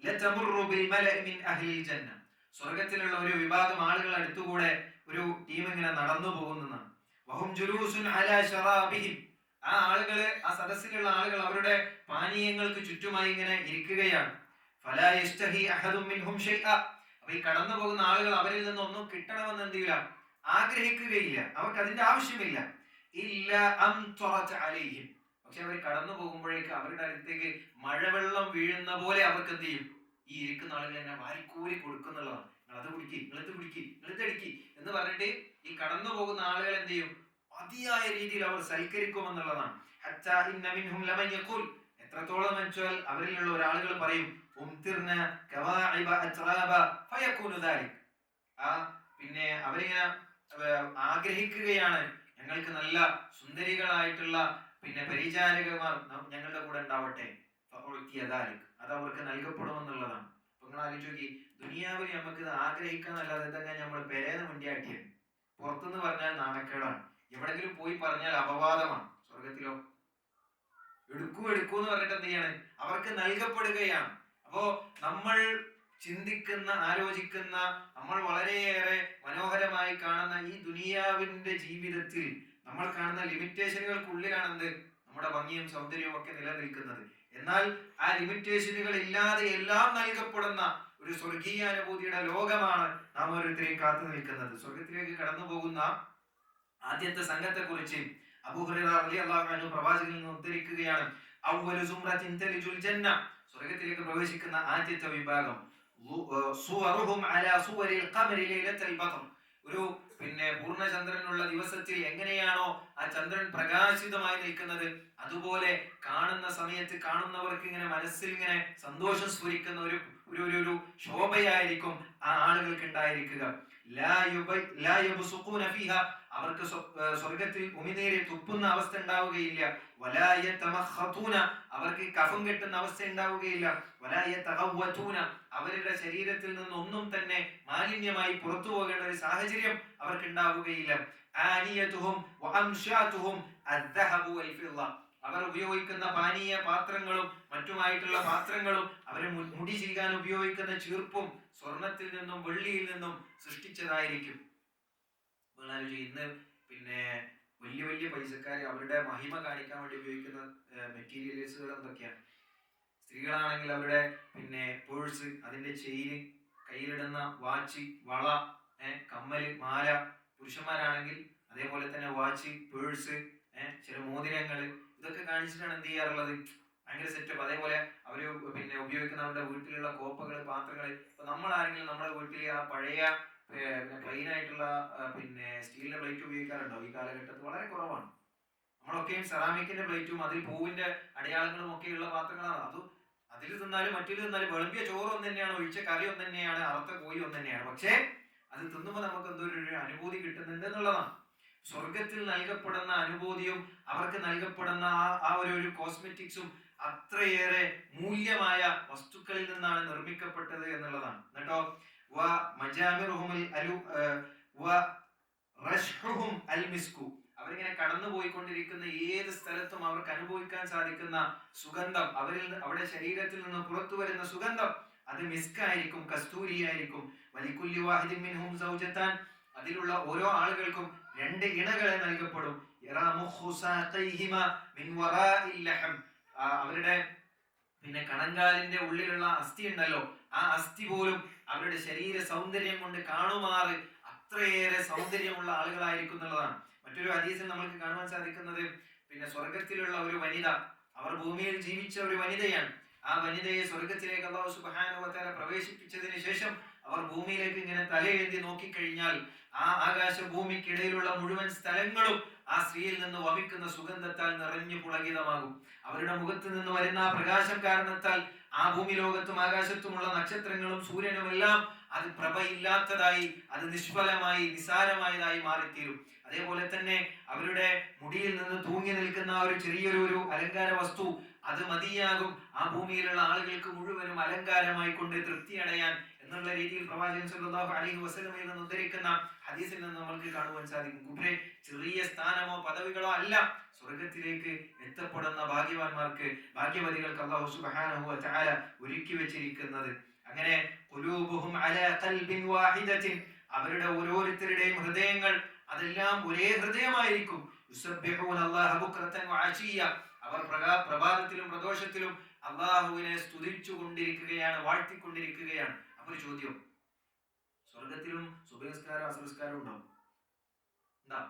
ലതമുറു ബിൽ മലഇ മിൻ അഹ്ലിൽ ജന്ന. സ്വർഗ്ഗത്തിലുള്ള ഒരു വിഭാഗം ആളുകൾ അടുത്തുകൂടെ ഒരു ടീം ഇങ്ങനെ നടന്നു പോകുന്നതാണ്. വഹും ജുലൂസുൻ അലാ ശറാബിഹിം. ആ ആളുകള്, ആ സദസ്സിലുള്ള ആളുകൾ അവരുടെ പാനീയങ്ങൾക്ക് ചുറ്റുമായി ഇങ്ങനെ ഇരിക്കുകയാണ്. ഫലാ യസ്തഹി അഹദും മിൻഹും ഷൈഅ. അപ്പോൾ ഈ കടന്നു പോകുന്ന ആളുകൾ അവരിൽ നിന്ന് ഒന്നും കിട്ടണമെന്ന് എന്ത് ചെയ്യില്ല, ആഗ്രഹിക്കുകയില്ല. അവർക്ക് അതിന്റെ ആവശ്യമില്ല. ഇല്ല അംതറത അലൈഹിം. പക്ഷെ അവർ കടന്നു പോകുമ്പോഴേക്ക് അവരുടെ അടുത്തേക്ക് മഴവെള്ളം വീഴുന്ന പോലെ അവർക്ക് എന്ത് ചെയ്യും, ഈ ഇരിക്കുന്ന ആളുകൾ എന്നെ വാരിക്കൂരി കൊടുക്കുന്നുള്ളതാണ്. നിങ്ങളത് കുടിക്കി, നിങ്ങളത് കുടിക്കി, നിങ്ങളത്തടിക്കി എന്ന് പറഞ്ഞിട്ട് ഈ കടന്നു പോകുന്ന ആളുകൾ എന്ത് ചെയ്യും, അതിയായ രീതിയിൽ അവർ സൽക്കരിക്കുമെന്നുള്ളതാണ്. ഹത്താ ഇന്ന മിൻഹും ലമൻ യഖൂൽ. എത്രത്തോളം വെച്ചാൽ അവരിലുള്ള ഒരാളുകൾ പറയും, ഉംതിർന കവാഇബ അത്റാബ ഫയകൂനു ദാലിക്. പിന്നെ അവരിങ്ങനെ ആഗ്രഹിക്കുകയാണ്, ഞങ്ങൾക്ക് നല്ല സുന്ദരികളായിട്ടുള്ള പിന്നെ പരിചാരകമാർ ഞങ്ങളുടെ കൂടെ ഉണ്ടാവട്ടെ. അത് അവർക്ക് നൽകപ്പെടുമെന്നുള്ളതാണ്. അപ്പൊ നിങ്ങൾ ആലോചിച്ച് നോക്കി, ദുനിയാവിൽ നമുക്ക് ഇത് ആഗ്രഹിക്കാന്നല്ലാതെ ഇതങ്ങനെ നമ്മൾ പെരേന്ന് മുണ്ടിയാട്ടിയാണ്. പുറത്തുനിന്ന് പറഞ്ഞാൽ നാണക്കേടാണ്, എവിടെങ്കിലും പോയി പറഞ്ഞാൽ അപവാദമാണ്. സ്വർഗത്തിലോ എടുക്കൂ എന്ന് പറഞ്ഞിട്ട് എന്ത് ചെയ്യാണ്, അവർക്ക് നൽകപ്പെടുകയാണ്. അപ്പോ നമ്മൾ ചിന്തിക്കുന്ന, ആലോചിക്കുന്ന, നമ്മൾ വളരെയേറെ മനോഹരമായി കാണുന്ന ഈ ദുനിയാവിന്റെ ജീവിതത്തിൽ നമ്മൾ കാണുന്ന ലിമിറ്റേഷനുകൾക്കുള്ളിലാണ് എന്ത്, നമ്മുടെ ഭംഗിയും സൗന്ദര്യവും ഒക്കെ നിലനിൽക്കുന്നത്. എന്നാൽ ആ ലിമിറ്റേഷനുകൾ ഇല്ലാതെ എല്ലാം നൽകപ്പെടുന്ന ഒരു സ്വർഗീയ അനുഭൂതിയുടെ ലോകമാണ് നാം ഓരോരുത്തരെയും കാത്തു നിൽക്കുന്നത്. സ്വർഗത്തിലേക്ക് കടന്നു പോകുന്ന ആദ്യത്തെ സംഘത്തെ കുറിച്ച് അബൂ ഹുറൈറ റളിയല്ലാഹു അൻഹു പ്രവാചകനിൽ നിന്ന് ഉദ്ധരിക്കുകയാണ്, അവ്വലു സുംറത്തിൻ തലിജുൽ ജന്ന. സ്വർഗത്തിലേക്ക് പ്രവേശിക്കുന്ന ആദ്യത്തെ വിഭാഗം സുവറുഹും അലാ സുവരിൽ ഖമരി ലൈലത്തുൽ ബദർ. ഒരു പിന്നെ പൂർണ്ണചന്ദ്രനുള്ള ദിവസത്തിൽ എങ്ങനെയാണോ ആ ചന്ദ്രൻ പ്രകാശിതമായി നിൽക്കുന്നത്, അതുപോലെ കാണുന്ന സമയത്ത് കാണുന്നവർക്ക് ഇങ്ങനെ മനസ്സിൽ ഇങ്ങനെ സന്തോഷം സ്ഫുരിക്കുന്ന ഒരു ശോഭയായിരിക്കും ആ ആളുകൾക്ക് ഉണ്ടായിരിക്കുക. അവർക്ക് സ്വർഗത്തിൽ ഉമിനീര് തുപ്പുന്ന അവസ്ഥ ഉണ്ടാവുകയില്ല. അവർക്ക് കഫം കെട്ടുന്ന അവസ്ഥ ഉണ്ടാവുകയില്ല. അവരുടെ ശരീരത്തിൽ നിന്ന് ഒന്നും തന്നെ മാലിന്യമായി പുറത്തു പോകേണ്ട ഒരു സാഹചര്യം അവർക്ക് ഉണ്ടാവുകയില്ല. അവർ ഉപയോഗിക്കുന്ന പാനീയ പാത്രങ്ങളും മറ്റുമായിട്ടുള്ള പാത്രങ്ങളും അവർ മുടി ചീകാൻ ഉപയോഗിക്കുന്ന ചീർപ്പും സ്വർണത്തിൽ നിന്നും വെള്ളിയിൽ നിന്നും സൃഷ്ടിച്ചതായിരിക്കും. ഇന്ന് പിന്നെ വലിയ വലിയ പൈസക്കാർ അവരുടെ മഹിമ കാണിക്കാൻ വേണ്ടി ഉപയോഗിക്കുന്ന മെറ്റീരിയൽസുകൾ എന്തൊക്കെയാണ്? സ്ത്രീകളാണെങ്കിൽ അവരുടെ പിന്നെ പേഴ്സ്, അതിന്റെ ചെയിന്, കയ്യിലിടുന്ന വാച്ച്, വള, കമ്മല്, മാല. പുരുഷന്മാരാണെങ്കിൽ അതേപോലെ തന്നെ വാച്ച്, പേഴ്സ്, ചില മോതിരങ്ങള്, ഇതൊക്കെ കാണിച്ചിട്ടാണ് എന്ത് ചെയ്യാറുള്ളത്, ഭയങ്കര സെറ്റപ്പ്. അതേപോലെ അവര് പിന്നെ ഉപയോഗിക്കുന്ന അവരുടെ വീട്ടിലുള്ള കോപ്പകള്, പാത്രങ്ങള്. ഇപ്പൊ നമ്മളാരെങ്കിലും നമ്മുടെ വീട്ടിൽ ആ പഴയ പ്ലെയിൻ ആയിട്ടുള്ള പിന്നെ സ്റ്റീലിന്റെ പ്ലേറ്റ് ഉപയോഗിക്കാറുണ്ടോ? ഈ കാലഘട്ടത്തിൽ വളരെ കുറവാണ്. നമ്മളൊക്കെയും സെറാമിക്കിന്റെ പ്ലേറ്റും അതിൽ പൂവിന്റെ അടയാളങ്ങളും ഒക്കെയുള്ള പാത്രങ്ങളാണ്. അതിൽ തിന്നാലും മറ്റിൽ തിന്നാലും വിളമ്പിയ ചോറ് ഒന്ന് തന്നെയാണ്, ഒഴിച്ച കറി ഒന്ന് തന്നെയാണ്, അറുത്ത കോഴി ഒന്ന് തന്നെയാണ്. പക്ഷേ അത് തിന്നുമ്പോൾ നമുക്ക് എന്തോ ഒരു അനുഭൂതി കിട്ടുന്നുണ്ട് എന്നുള്ളതാണ്. സ്വർഗത്തിൽ നൽകപ്പെടുന്ന അനുഭൂതിയും അവർക്ക് നൽകപ്പെടുന്ന ആ ഒരു കോസ്മെറ്റിക്സും അത്രയേറെ മൂല്യമായ വസ്തുക്കളിൽ നിന്നാണ് നിർമ്മിക്കപ്പെട്ടത് എന്നുള്ളതാണ്. എന്നിട്ടോ അവരിങ്ങനെ കടന്നു പോയിക്കൊണ്ടിരിക്കുന്ന ഏത് സ്ഥലത്തും അവർക്ക് അനുഭവിക്കാൻ സാധിക്കുന്ന സുഗന്ധം, അവിടെ ശരീരത്തിൽ നിന്ന് പുറത്തു വരുന്ന സുഗന്ധം അത് മിസ്കായിരിക്കും, കസ്തൂരിയായിരിക്കും. വലികുല്ലി വാഹിദിൻ മിൻഹും സൗജത്താൻ. അതിലുള്ള ഓരോ ആളുകൾക്കും 2 ഇണകളെ നൽകപ്പെടും. അവരുടെ പിന്നെ കണങ്കാലിന്റെ ഉള്ളിലുള്ള അസ്ഥി ഉണ്ടല്ലോ, ആ അസ്ഥി പോലും അവരുടെ ശരീര സൗന്ദര്യം കൊണ്ട് കാണുമാറ് അത്രയേറെ സൗന്ദര്യമുള്ള ആളുകളായിരിക്കും എന്നുള്ളതാണ്. മറ്റൊരു ഹദീസിൽ നമുക്ക് കാണുവാൻ സാധിക്കുന്നത് പിന്നെ സ്വർഗത്തിലുള്ള ഒരു വനിത, അവർ ഭൂമിയിൽ ജീവിച്ച ഒരു വനിതയാണ്. ആ വനിതയെ സ്വർഗത്തിലേക്ക് അല്ലാഹു സുബ്ഹാനഹു വ തആല പ്രവേശിപ്പിച്ചതിന് ശേഷം അവർ ഭൂമിയിലേക്ക് ഇങ്ങനെ തലയെഴുതി നോക്കിക്കഴിഞ്ഞാൽ ആ ആകാശ ഭൂമിക്കിടയിലുള്ള മുഴുവൻ സ്ഥലങ്ങളും ആ സ്ത്രീയിൽ നിന്ന് വമിക്കുന്ന സുഗന്ധത്താൽ നിറഞ്ഞു പുളകിതമാകും. അവരുടെ മുഖത്ത് നിന്ന് വരുന്ന ആ പ്രകാശം കാരണത്താൽ ആ ഭൂമി ലോകത്തും ആകാശത്തുമുള്ള നക്ഷത്രങ്ങളും സൂര്യനും എല്ലാം അത് പ്രഭയില്ലാത്തതായി, അത് നിഷ്ഫലമായി നിസാരമായതായി മാറിത്തീരും. അതേപോലെ തന്നെ അവരുടെ മുടിയിൽ നിന്ന് തൂങ്ങി നിൽക്കുന്ന ഒരു ചെറിയൊരു അലങ്കാര വസ്തു അത് മതിയാകും ആ ഭൂമിയിലുള്ള ആളുകൾക്ക് മുഴുവനും അലങ്കാരമായി കൊണ്ട് തൃപ്തി അടയാൻ എന്നുള്ള രീതിയിൽ പ്രവാചകൻ സല്ലല്ലാഹു അലൈഹി വസല്ലമയിൽ നിന്ന് ഉദ്ധരിക്കുന്ന ഹദീസിൽ നിന്ന് നമുക്ക് കാണുവാൻ സാധിക്കും. കൂട്ടരെ, ചെറിയ സ്ഥാനമോ പദവികളോ അല്ല സ്വർഗത്തിലേക്ക് എത്തപ്പെടുന്ന ഭാഗ്യവാന്മാർക്ക്, ഭാഗ്യവതികൾക്ക് അല്ലാഹു സുബ്ഹാനഹു വ തആല ഒരുക്കി വെച്ചിരിക്കുന്നത്. അങ്ങനെ ഖുലൂബുഹും അലാ ഖൽബിൻ വാഹിദത്തിൻ, അവരുടെ ഓരോരുത്തരുടെയും ഹൃദയങ്ങൾ അതെല്ലാം ഒരേ ഹൃദയമായിരിക്കും. യുസബ്ബിഹൂന അല്ലാഹ ബുക്റതൻ വഅശിയ്യ, അവർ പ്രഭാതത്തിലും പ്രദോഷത്തിലും അല്ലാഹുവിനെ സ്തുതിച്ചു കൊണ്ടിരിക്കുകയാണ്, വാഴ്ത്തിക്കൊണ്ടിരിക്കുകയാണ്. അപ്പോൾ ചോദ്യം, സ്വർഗത്തിലും സുബഹിസ്കാരം അസ്രസ്കാരം ഉണ്ടോ? എന്താ?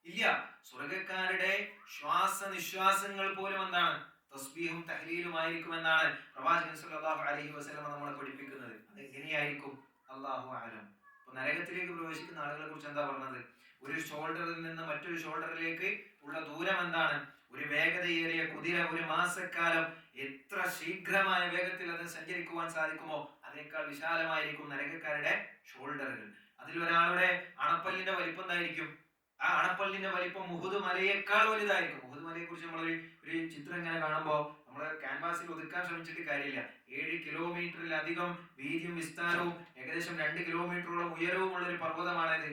ഇല്ല. സ്വർഗക്കാരുടെ ശ്വാസനിശ്വാസങ്ങൾ പോലും എന്താണ്? തസ്ബീഹും തഹ്ലീലുമായിരിക്കും എന്നാണ് പ്രവാചകൻ സല്ലല്ലാഹു അലൈഹി വസല്ലം നമ്മളെ പഠിപ്പിക്കുന്നത്. അത് എങ്ങനെയായിരിക്കും? അല്ലാഹു അഅലം. അപ്പോൾ നരകത്തിലേക്ക് പ്രവേശിക്കുന്ന ആളുകളെ കുറിച്ച് എന്താ പറഞ്ഞത്? ഒരു ഷോൾഡറിൽ നിന്ന് മറ്റൊരു ഷോൾഡറിലേക്ക് ഉള്ള ദൂരം എന്താണ്? ഒരു വേഗതയേറിയ കുതിര ഒരു മാസക്കാലം എത്ര ശീഘ്രമായ വേഗത്തിൽ അത് സഞ്ചരിക്കുവാൻ സാധിക്കുമോ അതിനേക്കാൾ വിശാലമായിരിക്കും നരകക്കാരുടെ ഷോൾഡറുകൾ. അതിൽ ഒരാളുടെ അണപ്പല്ലിന്റെ വലിപ്പം എന്തായിരിക്കും? ആ അണപ്പല്ലിന്റെ വലിപ്പം ഉഹുദ് മലയേക്കാൾ വലുതായിരിക്കും. ഉഹുദ് മലയെ കുറിച്ച് നമ്മളൊരു ചിത്രം ഇങ്ങനെ കാണുമ്പോൾ നമ്മൾ ക്യാൻവാസിൽ ഒതുക്കാൻ ശ്രമിച്ചിട്ട് കാര്യമില്ല. 7 കിലോമീറ്ററിലധികം വീതിയും വിസ്താരവും ഏകദേശം 2 കിലോമീറ്ററോളം ഉയരവുമുള്ള ഒരു പർവ്വതമാണത്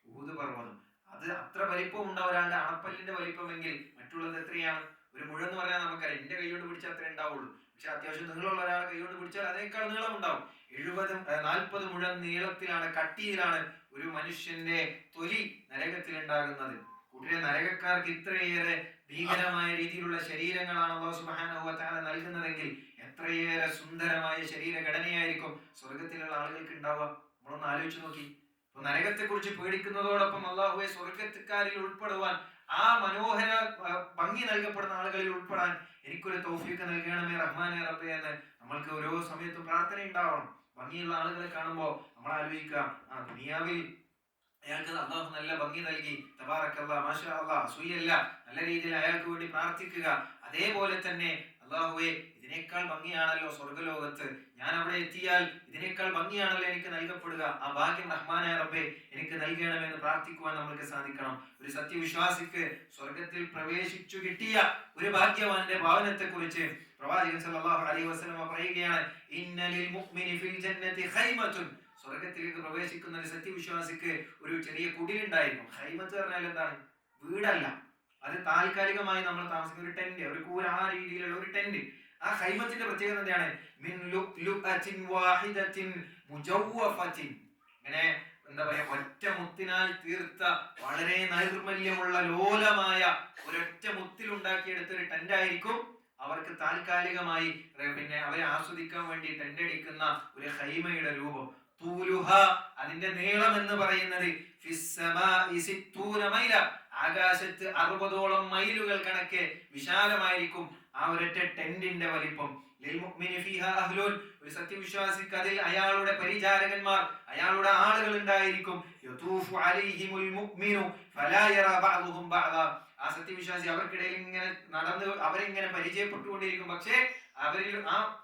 ഉഹുദ് പർവ്വതം. അത് അത്ര വലിപ്പം ഉണ്ട് ഒരാളുടെ അണപ്പല്ലിന്റെ വലിപ്പമെങ്കിൽ മറ്റുള്ളത് എത്രയാണ്? ഒരു മുഴം എന്ന് പറയാൻ നമുക്കറിയാം, എന്റെ കൈകൊണ്ട് പിടിച്ചാൽ അത്രേ ഉണ്ടാവുള്ളൂ. പക്ഷെ അത്യാവശ്യം നീളമുള്ള ഒരാളെ കൈകൊണ്ട് പിടിച്ചാൽ അതിനേക്കാൾ നീളം ഉണ്ടാവും. 40 മുഴം നീളത്തിലാണ്, കട്ടിയിലാണ് ഒരു മനുഷ്യന്റെ തൊലി നരകത്തിൽ ഉണ്ടാകുന്നത്. കൂട്ടിലെ നരകക്കാർക്ക് ഇത്രയേറെ ഭീകരമായ രീതിയിലുള്ള ശരീരങ്ങളാണ് അല്ലാഹു സുബ്ഹാനഹു വ തആല നൽകുന്നതെങ്കിൽ എത്രയേറെ സുന്ദരമായ ശരീരഘടനയായിരിക്കും സ്വർഗത്തിലുള്ള ആളുകൾക്ക് ഉണ്ടാവുക. നമ്മളൊന്ന് ആലോചിച്ച് നോക്കി. അപ്പൊ നരകത്തെ കുറിച്ച് പേടിക്കുന്നതോടൊപ്പം അല്ലാഹുവെ സ്വർഗക്കാരിൽ ഉൾപ്പെടുവാൻ, ആ മനോഹര ഭംഗി നൽകപ്പെടുന്ന ആളുകളിൽ ഉൾപ്പെടാൻ എനിക്കൊരു തൗഫീഖ് നൽകണമേ റഹ്മാനെ റബ്ബേ എന്ന് നമ്മൾക്ക് ഓരോ സമയത്തും പ്രാർത്ഥന ഉണ്ടാവണം. ഭംഗിയുള്ള ആളുകളെ കാണുമ്പോൾ നമ്മൾ ആലോചിക്കുക, ആ ദുനിയാവിൽ അയാൾക്ക് അല്ലാഹു നല്ല ഭംഗി നൽകി, തബാറക്കല്ലാഹ് മാഷാ അല്ലാഹ്, അസൂയല്ല, നല്ല രീതിയിൽ അയാൾക്ക് വേണ്ടി പ്രാർത്ഥിക്കുക. അതേപോലെ തന്നെ അല്ലാഹുവേ ഇതിനേക്കാൾ ഭംഗിയാണല്ലോ സ്വർഗ്ഗലോകത്ത്, ഞാൻ അവിടെ എത്തിയാൽ ഇതിനേക്കാൾ ഭംഗിയാണല്ലോ എനിക്ക് നൽകപ്പെടുക, ആ ഭാഗ്യം റഹ്മാനെ റബ്ബേ എനിക്ക് നൽകണമെന്ന് പ്രാർത്ഥിക്കുവാൻ നമ്മൾക്ക് സാധിക്കണം. ഒരു സത്യവിശ്വാസിക്ക് സ്വർഗത്തിൽ പ്രവേശിച്ചു കിട്ടിയ ഒരു ഭാഗ്യവാന്റെ ഭവനത്തെ കുറിച്ച് പ്രവാചകൻ സല്ലല്ലാഹു അലൈഹി വസല്ലം പറയുകയാണ്, ഇന്നലിൽ മുഅ്മിനി ഫിൽ ജന്നതി ഖൈമത്തുൻ, സ്വർഗത്തിലേക്ക് പ്രവേശിക്കുന്ന ഒരു സത്യവിശ്വാസിക്ക് ഒരു ചെറിയ കുടിലുണ്ടായിരിക്കും. ഖൈമത്ത് പറഞ്ഞാൽ എന്താണ്? വീടല്ല, അത് താൽക്കാലികമായി നമ്മൾ താമസിക്കുന്ന ഒരു ടെന്റ്, ഒരു കൂര, ആ രീതിയിലുള്ള ഒരു ടെന്റ്. ആ ഖൈമത്തിന്റെ പ്രത്യേകത എന്താണ്? മിൻ ലുഅത്തിൻ വാഹിദത്തിൻ മുജവ്വഫത്തിൻ, ഇങ്ങനെ എന്താ പറയാ, ഒറ്റ മുത്തിനാൽ തീർത്ത വളരെ നൈർമല്യമുള്ള ലോലമായ ഒരൊറ്റ മുത്തിൽ ഉണ്ടാക്കിയെടുത്ത ഒരു ടെന്റ് ആയിരിക്കും അവർക്ക് താൽക്കാലികമായി പിന്നെ അവരെ ആസ്വദിക്കാൻ വേണ്ടി ടെന്റ് അടിക്കുന്ന ഒരു ഖൈമയുടെ രൂപം. തൂലുഹ, അതിന്റെ നീളം എന്ന് പറയുന്നത് ഫിസ്സമാഇ 60 മൈല, ആകാശത്ത് 60ഓളം മൈലുകൾ കണക്കെ വിശാലമായിരിക്കും ആ ഒരൊറ്റ ടെന്റിന്റെ വലിപ്പം. ലിൽമുഅ്മിനി ഫീഹാ അഹ്ലുൻ, ഒരു സത്യവിശ്വാസിക്ക് അതിൽ അയാളുടെ പരിചാരകന്മാർ, അയാളുടെ ആളുകൾ ഉണ്ടായിരിക്കും. യതൂഫു അലൈഹിമുൽ മുഅ്മിനു ഫലാ യറാ ബഅദുഹും ബഅദാ, ആ സത്യവിശ്വാസി അവർക്കിടയിൽ ഇങ്ങനെ നടന്ന് അവരിങ്ങനെ പരിചയപ്പെട്ടുകൊണ്ടിരിക്കും. പക്ഷേ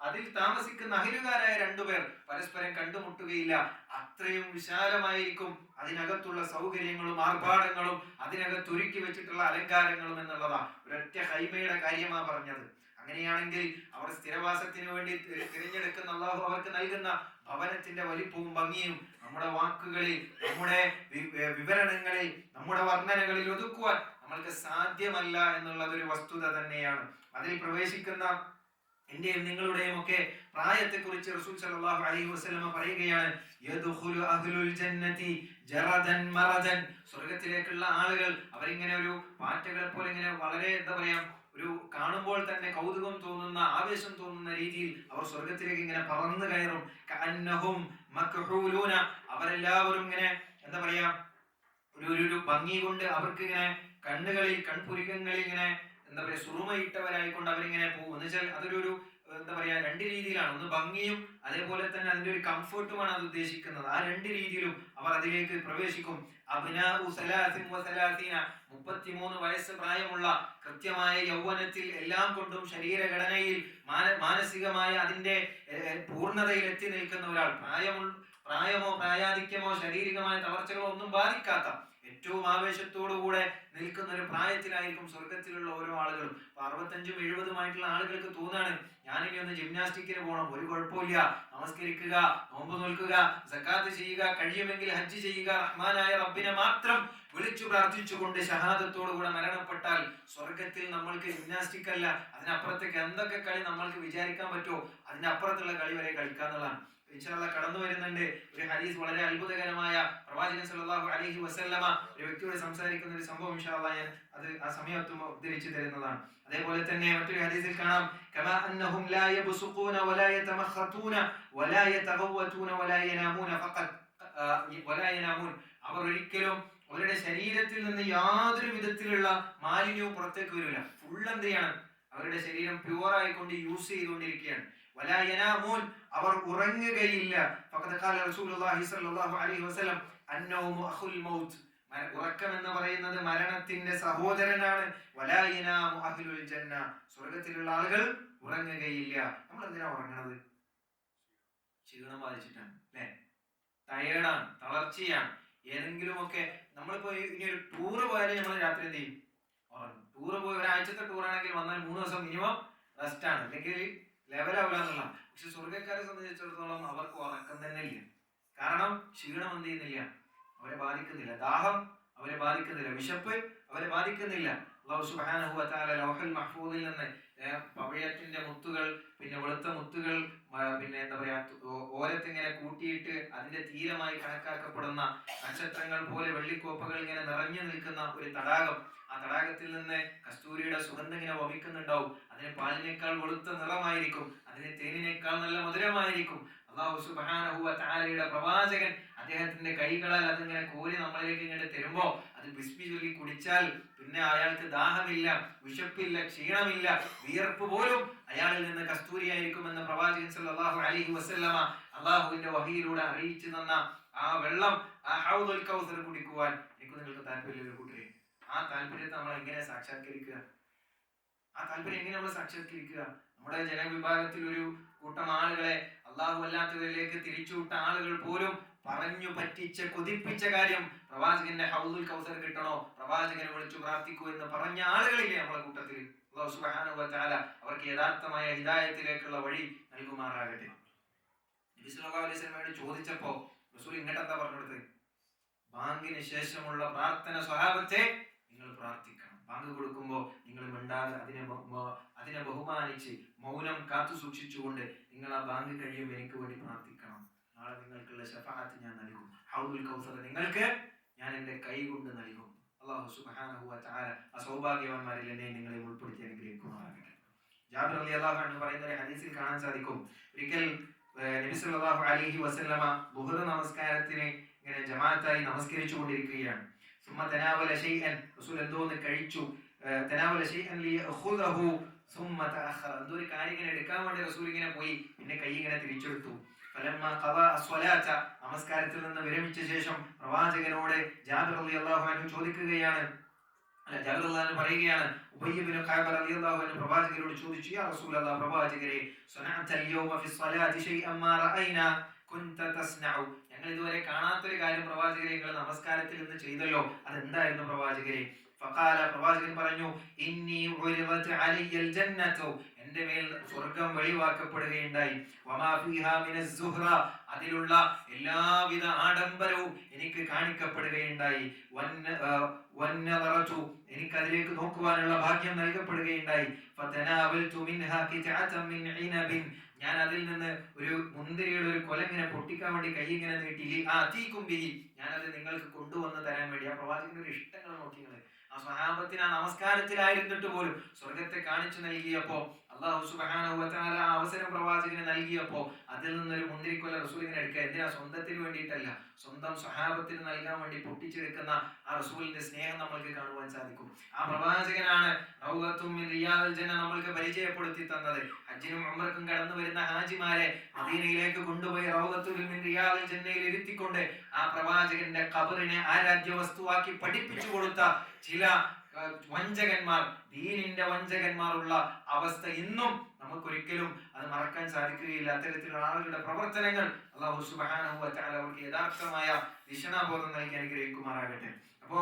അതിൽ താമസിക്കുന്ന അഹിലുകാരായ 2 പേർ പരസ്പരം കണ്ടുമുട്ടുകയില്ല. അത്രയും വിശാലമായിരിക്കും അതിനകത്തുള്ള സൗകര്യങ്ങളും ആർഭാടങ്ങളും അതിനകത്ത് ഒരുക്കി വെച്ചിട്ടുള്ള അലങ്കാരങ്ങളും എന്നുള്ളതാ ഒരൊറ്റ ഹൈമയുടെ കാര്യമാ പറഞ്ഞത്. അങ്ങനെയാണെങ്കിൽ അവർ സ്ഥിരവാസത്തിന് വേണ്ടി തിരഞ്ഞെടുക്കുന്ന അല്ലാഹു അവർക്ക് നൽകുന്ന ഭവനത്തിന്റെ വലിപ്പവും ഭംഗിയും നമ്മുടെ വാക്കുകളിൽ, നമ്മുടെ വിവരണങ്ങളിൽ, നമ്മുടെ വർണ്ണനകളിൽ ഒതുക്കുവാൻ നമ്മൾക്ക് സാധ്യമല്ല എന്നുള്ളതൊരു വസ്തുത തന്നെയാണ്. അതിൽ പ്രവേശിക്കുന്ന എന്റെയും നിങ്ങളുടെയും ഒക്കെ പ്രായത്തെ കുറിച്ച് റസൂൽ സല്ലല്ലാഹു അലൈഹി വസല്ലം പറയുകയാണ്, യദ്ഖുലു അഹ്ലുൽ ജന്നതി ജറദൻ മറദൻ, സ്വർഗ്ഗത്തിലേക്കുള്ള ആളുകൾ അവരിങ്ങനെ ഒരു പാറ്റകളെ പോലെ ഇങ്ങനെ വളരെ എന്താ പറയാ, ഒരു കാണുമ്പോൾ തന്നെ കൗതുകം തോന്നുന്ന, ആവേശം തോന്നുന്ന രീതിയിൽ അവർ സ്വർഗ്ഗത്തിലേക്ക് ഇങ്ങനെ പറന്നു കയറും. കഅന്നഹും മക്ഹൂലൂന, അവരെല്ലാവരും ഇങ്ങനെ എന്താ പറയാ, ഒരു ഭംഗി കൊണ്ട് അവർക്ക് ഇങ്ങനെ കണ്ണുകളിൽ, കൺപുരികങ്ങളിൽ ഇങ്ങനെ എന്താ പറയാ സുറുമയിട്ടവരായിക്കൊണ്ട് അവരിങ്ങനെ പോകും. എന്ന് വെച്ചാൽ അതൊരു എന്താ പറയാ, രണ്ട് രീതിയിലാണ്. ഒന്ന് ഭംഗിയും അതേപോലെ തന്നെ അതിന്റെ ഒരു കംഫർട്ടുമാണ് അത് ഉദ്ദേശിക്കുന്നത്. ആ രണ്ട് രീതിയിലും അവർ അതിലേക്ക് പ്രവേശിക്കും. 33 വയസ്സ് പ്രായമുള്ള കൃത്യമായ യൗവനത്തിൽ എല്ലാം കൊണ്ടും ശരീരഘടനയിൽ മാനസികമായ അതിന്റെ പൂർണ്ണതയിൽ എത്തി നിൽക്കുന്ന ഒരാൾ, പ്രായമോ പ്രായാധിക്യമോ ശാരീരികമായ തളർച്ചകളോ ഒന്നും ബാധിക്കാത്ത ഏറ്റവും ആവേശത്തോടുകൂടെ നിൽക്കുന്ന ഒരു പ്രായത്തിലായിരിക്കും സ്വർഗത്തിലുള്ള ഓരോ ആളുകളും. 65 70 ആളുകൾക്ക് തോന്നാണ്, ഞാനിനി ഒന്ന് ജിംനാസ്റ്റിക്കിന് പോകണം, ഒരു കുഴപ്പമില്ല, നമസ്കരിക്കുക, നോമ്പ് നോൽക്കുക, സക്കാത്ത് ചെയ്യുക, കഴിയുമെങ്കിൽ ഹജ്ജ് ചെയ്യുക, റഹ്മാനായ റബ്ബിനെ മാത്രം വിളിച്ചു പ്രാർത്ഥിച്ചുകൊണ്ട് ഷഹാദത്തോടുകൂടെ മരണപ്പെട്ടാൽ സ്വർഗത്തിൽ നമ്മൾക്ക് ജിംനാസ്റ്റിക് അല്ല, അതിനപ്പുറത്തേക്ക് എന്തൊക്കെ കളി നമ്മൾക്ക് വിചാരിക്കാൻ പറ്റുമോ അതിനപ്പുറത്തുള്ള കളി വരെ കളിക്കാന്നുള്ളതാണ്. ഇൻഷാഅല്ലാഹ് കടന്നു വരുന്നുണ്ട് ഒരു ഹദീസ്, വളരെ അത്ഭുതകരമായ. പ്രവാചകൻ സല്ലല്ലാഹു അലൈഹി വസല്ലമ ഒരു വ്യക്തിയോട് സംസാരിക്കുന്ന ഒരു സംഭവം ഇൻഷാഅല്ലാഹ് ഞാൻ അത് ആ സമയത്തും ഉദ്ധരിച്ചു തരുന്നതാണ്. അതേപോലെ തന്നെ മറ്റൊരു ഹദീസിൽ കാണാം, കമാ അന്നഹും ലാ യബ്സുഖൂന വലാ യതമഖതൂന വലാ യതഗവതൂന വലാ യനാമൂന ഫഖത്ത് വലാ യനാമൂൻ. അവർ ഒരിക്കലും അവരുടെ ശരീരത്തിൽ നിന്ന് യാതൊരു വിധത്തിലുള്ള മാലിന്യവും പുറത്തേക്ക് വരില്ല. ഫുൾ എന്ത് ചെയ്യണം, അവരുടെ ശരീരം പ്യൂർ ആയിക്കൊണ്ട് യൂസ് ചെയ്തുകൊണ്ടിരിക്കുകയാണ്. വലാ യനാമൂൻ, അവർ ഉറങ്ങുകയില്ല. ഫഖദ് ഖാല റസൂലുള്ളാഹി സ്വല്ലല്ലാഹു അലൈഹി വസല്ലം അന്നൗമു അഖുൽ മൗത്ത്, ഉറക്കം എന്ന് പറയുന്നത് മരണത്തിന്റെ സഹോദരനാണ്. വലാ യനാമു അഹ്ലുൽ ജന്ന, സ്വർഗ്ഗത്തിലുള്ള ആളുകൾ ഉറങ്ങുകയില്ല. നമ്മൾ എന്തിനാ ഉറങ്ങണത്? ക്ഷീണം ബാധിച്ചിട്ടാണ്, അല്ലെ? ടയേർഡാണ്, തളർച്ചയാണ്. ഏതെങ്കിലുമൊക്കെ നമ്മളിപ്പോ ഇനി ഒരു ടൂറ് പോയാലും നമ്മൾ രാത്രി എന്ത് ചെയ്യും? ഉറങ്ങും. ടൂറ് പോയി ഒരാഴ്ചത്തെ ടൂറാണെങ്കിൽ വന്നാൽ 3 ദിവസം മിനിമം റെസ്റ്റ് ആണ്, അല്ലെങ്കിൽ ലെവലാവില്ല എന്നുള്ള. പക്ഷെ സ്വർഗ്ഗക്കാരെ സംബന്ധിച്ചിടത്തോളം അവർക്ക് ഉറക്കം തന്നെ ഇല്ല. കാരണം ക്ഷീണം എന്ത് ചെയ്യുന്നില്ല, അവരെ ബാധിക്കുന്നില്ല. ദാഹം അവരെ ബാധിക്കുന്നില്ല. വിശപ്പ് അവരെ ബാധിക്കുന്നില്ല. അല്ലാഹു സുബ്ഹാനഹു വ തആല ലൗഹുൽ മഹ്ഫൂദിൽ നിന്ന് പവിഴത്തിന്റെ മുത്തുകൾ, പിന്നെ വെളുത്ത മുത്തുകൾ, പിന്നെ എന്താ പറയാ, ഓരത്തിങ്ങനെ കൂട്ടിയിട്ട് അതിന്റെ തീരമായി കണക്കാക്കപ്പെടുന്ന നക്ഷത്രങ്ങൾ പോലെ വെള്ളിക്കോപ്പകൾ ഇങ്ങനെ നിറഞ്ഞു നിൽക്കുന്ന ഒരു തടാകം. ആ തടാകത്തിൽ നിന്ന് കസ്തൂരിയുടെ സുഗന്ധം ഇങ്ങനെ വമിക്കുന്നുണ്ടാവും. അതിന് പാലിനേക്കാൾ വെളുത്ത നിറമായിരിക്കും, അതിന് തേനിനേക്കാൾ നല്ല മധുരമായിരിക്കും. അല്ലാഹു സുബ്ഹാനഹു വ തആലയുടെ പ്രവാചകൻ അദ്ദേഹത്തിന്റെ കൈകളാൽ അതിങ്ങനെ കോരി നമ്മളിലേക്ക് ഇങ്ങനെ തരുമ്പോ അത് ബിസ്മി ചൊല്ലി കുടിച്ചാൽ പിന്നെ അയാൾക്ക് ദാഹമില്ല, വിശപ്പില്ല, ക്ഷീണമില്ല, വിയർപ്പ് പോലും അയാളിൽ നിന്ന് കസ്തൂരിയായിരിക്കുമെന്ന് പ്രവാചകൻ സല്ലല്ലാഹു അലൈഹി വസല്ലമ അല്ലാഹുവിന്റെ വഹിയിലൂടെ അറിയിച്ചു തന്ന ആ വെള്ളം, ആ ഹൗദുൽ കൗസർ കുടിക്കുവാൻ എനിക്ക് നിങ്ങൾക്ക് താല്പര്യമില്ല കൂട്ടരെ. ആ താല്പര്യത്തെ നമ്മൾ എങ്ങനെ സാക്ഷാത്കരിക്കുക? ആ താല്പര്യം എങ്ങനെ നമ്മൾ സാക്ഷാത്കരിക്കുക? നമ്മുടെ ജനവിഭാഗത്തിൽ ഒരു കൂട്ടം ആളുകളെ അള്ളാഹു അല്ലാത്തവരിലേക്ക് തിരിച്ചുവിട്ട ആളുകൾ പോലും പറഞ്ഞു പറ്റിച്ച കൊതിപ്പിച്ച കാര്യം, പ്രവാചകന്റെ ഹൗദുൽ കൗസർ കിട്ടണോ, പ്രവാചകനെ വിളിച്ചു പ്രാർത്ഥിക്കൂ എന്ന് പറഞ്ഞ ആളുകളില്ലേ നമ്മളെ കൂട്ടത്തിൽ? അല്ലാഹു സുബ്ഹാനഹു വ തആല അവർക്ക് യഥാർത്ഥമായ ഹിദായത്തിലേക്കുള്ള വഴി നൽകുമാറാകട്ടെ. നബി സല്ലല്ലാഹു അലൈഹി വസല്ലമയോട് ചോദിച്ചപ്പോ റസൂൽ ഇങ്ങോട്ട് എന്താ പറഞ്ഞു കൊടുത്തത്? ബാങ്കിന് ശേഷമുള്ള പ്രാർത്ഥന സ്വഹാബത്തെ നിങ്ങൾ പ്രാർത്ഥിക്കണം. ബാങ്ക് കൊടുക്കുമ്പോൾ നിങ്ങൾ മിണ്ടാതെ അതിനെ ബഹുമാനിച്ച് മൗനം കാത്തു സൂക്ഷിച്ചുകൊണ്ട് നിങ്ങൾ ആ ബാങ്ക് കഴിയുമ്പോൾ എനിക്ക് വേണ്ടി പ്രാർത്ഥിക്കണം. നാളെ നിങ്ങൾക്കുള്ള ശഫാഅത്ത് ഞാൻ നൽകും. ഹൗദുൽ കൗസർ നിങ്ങൾക്ക് ഞാൻ എൻ്റെ കൈ കൊണ്ട് നൽകും. അല്ലാഹു സുബ്ഹാനഹു വ തആല ആ സൗഭാഗ്യവാന്മാരിൽ എന്നെ നിങ്ങളെ ഉൾപ്പെടുത്തി അനുഗ്രഹിക്കുമാറാകട്ടെ. ജാബിർ റളിയല്ലാഹു അൻഹു പറയുന്ന ഒരു ഹദീസിൽ കാണാൻ സാധിക്കും, ഒരിക്കൽ നബി സല്ലല്ലാഹു അലൈഹി വസല്ലമ ദുഹർ നമസ്കാരത്തിന് ഇങ്ങനെ ജമാഅത്തായി നമസ്കരിച്ചു കൊണ്ടിരിക്കുകയാണ്. സുമ്മ തനാവല ശൈഅൻ, റസൂൽ എന്തോന്ന് കഴിച്ചു. തനാവല ശൈഅൻ ലിയഖുദഹു സുമ്മ തഅഖറ, എന്തോ ഒരു കാര്യം ഇങ്ങനെ എടുക്കാൻ വേണ്ടി റസൂൽ ഇങ്ങനെ പോയി, പിന്നെ കൈ ഇങ്ങനെ തിരിച്ചെടുത്തു. ഫലമ്മ ഖദാ അസ്വലാത, നമസ്കാരത്തിൽ നിന്ന് വിരമിച്ച ശേഷം പ്രവാചകനോട് ജാബിർ റളിയല്ലാഹു അൻഹു ചോദിക്കുകയാണ്, ജാബിർ റളിയല്ലാഹു അൻഹു പറയുകയാണ്, ഉബയ്യ് ഇബ്നു കഅബ് റളിയല്ലാഹു അൻഹു പ്രവാചകനോട് ചോദിച്ചു, യാ റസൂലല്ലാഹ്, പ്രവാചകരെ, സനഅത അൽ-യൗമ ഫി സ്വലാത്തി ശൈഅൻ മാ റഅയ്നാ കുൻത തസ്നഉ, ഞങ്ങൾ ഇതുവരെ കാണാത്തൊരു കാര്യം പ്രവാചകരെ നിങ്ങൾ നമസ്കാരത്തിൽ നിന്ന് ചെയ്തല്ലോ, അതെന്തായിരുന്നു പ്രവാചകരെ? ഫഖാല, പ്രവാചകൻ പറഞ്ഞു, ഇന്നി ഉരിദത് അലയ്യൽ ജന്നതു, എൻ്റെ മേൽ സ്വർഗ്ഗം വെളിവാക്കപ്പെടുകയുണ്ടായി. വമാ ഫീഹാ മിനസ് സുഹ്റ, അതിലുള്ള എല്ലാവിധ ആഡംബരവും എനിക്ക് കാണിക്കപ്പെടുകയുണ്ടായി. വന്നദറതു, എനിക്ക് അതിലേക്ക് നോക്കുവാനുള്ള ഭാഗ്യം നൽകപ്പെടുകയുണ്ടായി. ഫതനാവൽതു മിൻഹാ ഖിത്അതൻ മിൻ ഇനബിൻ, ഞാൻ അതിൽ നിന്ന് ഒരു മുന്തിരിയുടെ ഒരു കൊല ഇങ്ങനെ പൊട്ടിക്കാൻ വേണ്ടി കൈ ഇങ്ങനെ നീട്ടി, ആതീകും ബിഹി, ഞാൻ അത് നിങ്ങൾക്ക് കൊണ്ടുവന്ന് തരാൻ വേണ്ടി. ആ പ്രവാചകന്റെ ഒരു ഇഷ്ടങ്ങൾ നോക്കിയത്, ആ സ്വഹാബത്തിന് ആ നമസ്കാരത്തിലായിരുന്നിട്ട് പോലും സ്വർഗത്തെ കാണിച്ചു നൽകിയപ്പോ അല്ലാഹു സുബ്ഹാനഹു വ തആല അവസരം പ്രവാചകന് നൽകിയപ്പോൾ അതിൽ നിന്നൊരു മുന്തിരിക്കൊല റസൂൽ ഇങ്ങനെ എടുക്കുക. എന്തിനാ? സ്വന്തത്തിന് വേണ്ടിയിട്ടല്ല, സ്വന്തം സ്വഹാബത്തിന് നൽകാൻ വേണ്ടി പൊട്ടിച്ചെടുക്കുന്ന ആ റസൂലിന്റെ സ്നേഹം നമ്മൾക്ക് കാണുവാൻ സാധിക്കും. ആ പ്രവാചകനാണ് റൗളത്തും മിൻ റിയാദിൽ ജന്ന നമ്മൾക്ക് പരിചയപ്പെടുത്തി തന്നത്. ഹജ്ജിനും ഉംറക്കും കടന്നു വരുന്ന ഹാജിമാരെ മദീനയിലേക്ക് കൊണ്ടുപോയി റൗളത്തുൽ മിൻ റിയാദിൽ ജന്നയിൽ ഇരുത്തിക്കൊണ്ട് ആ പ്രവാചകന്റെ ഖബറിനെ ആരാധ്യ വസ്തുവാക്കി പഠിപ്പിച്ചു കൊടുത്ത ചില വഞ്ചകന്മാർ, ദീനിന്റെ വഞ്ചകന്മാരുള്ള അവസ്ഥ ഇന്നും നമുക്കൊരിക്കലും അത് മറക്കാൻ സാധിക്കുകയില്ല. അത്തരത്തിലുള്ള ആളുകളുടെ പ്രവർത്തനങ്ങൾ അല്ലാഹു സുബ്ഹാനഹു വ തആല അവർക്ക് യഥാർത്ഥമായ ദിശാബോധം നൽകി അനുഗ്രഹിക്കുമാറാകട്ടെ. അപ്പോ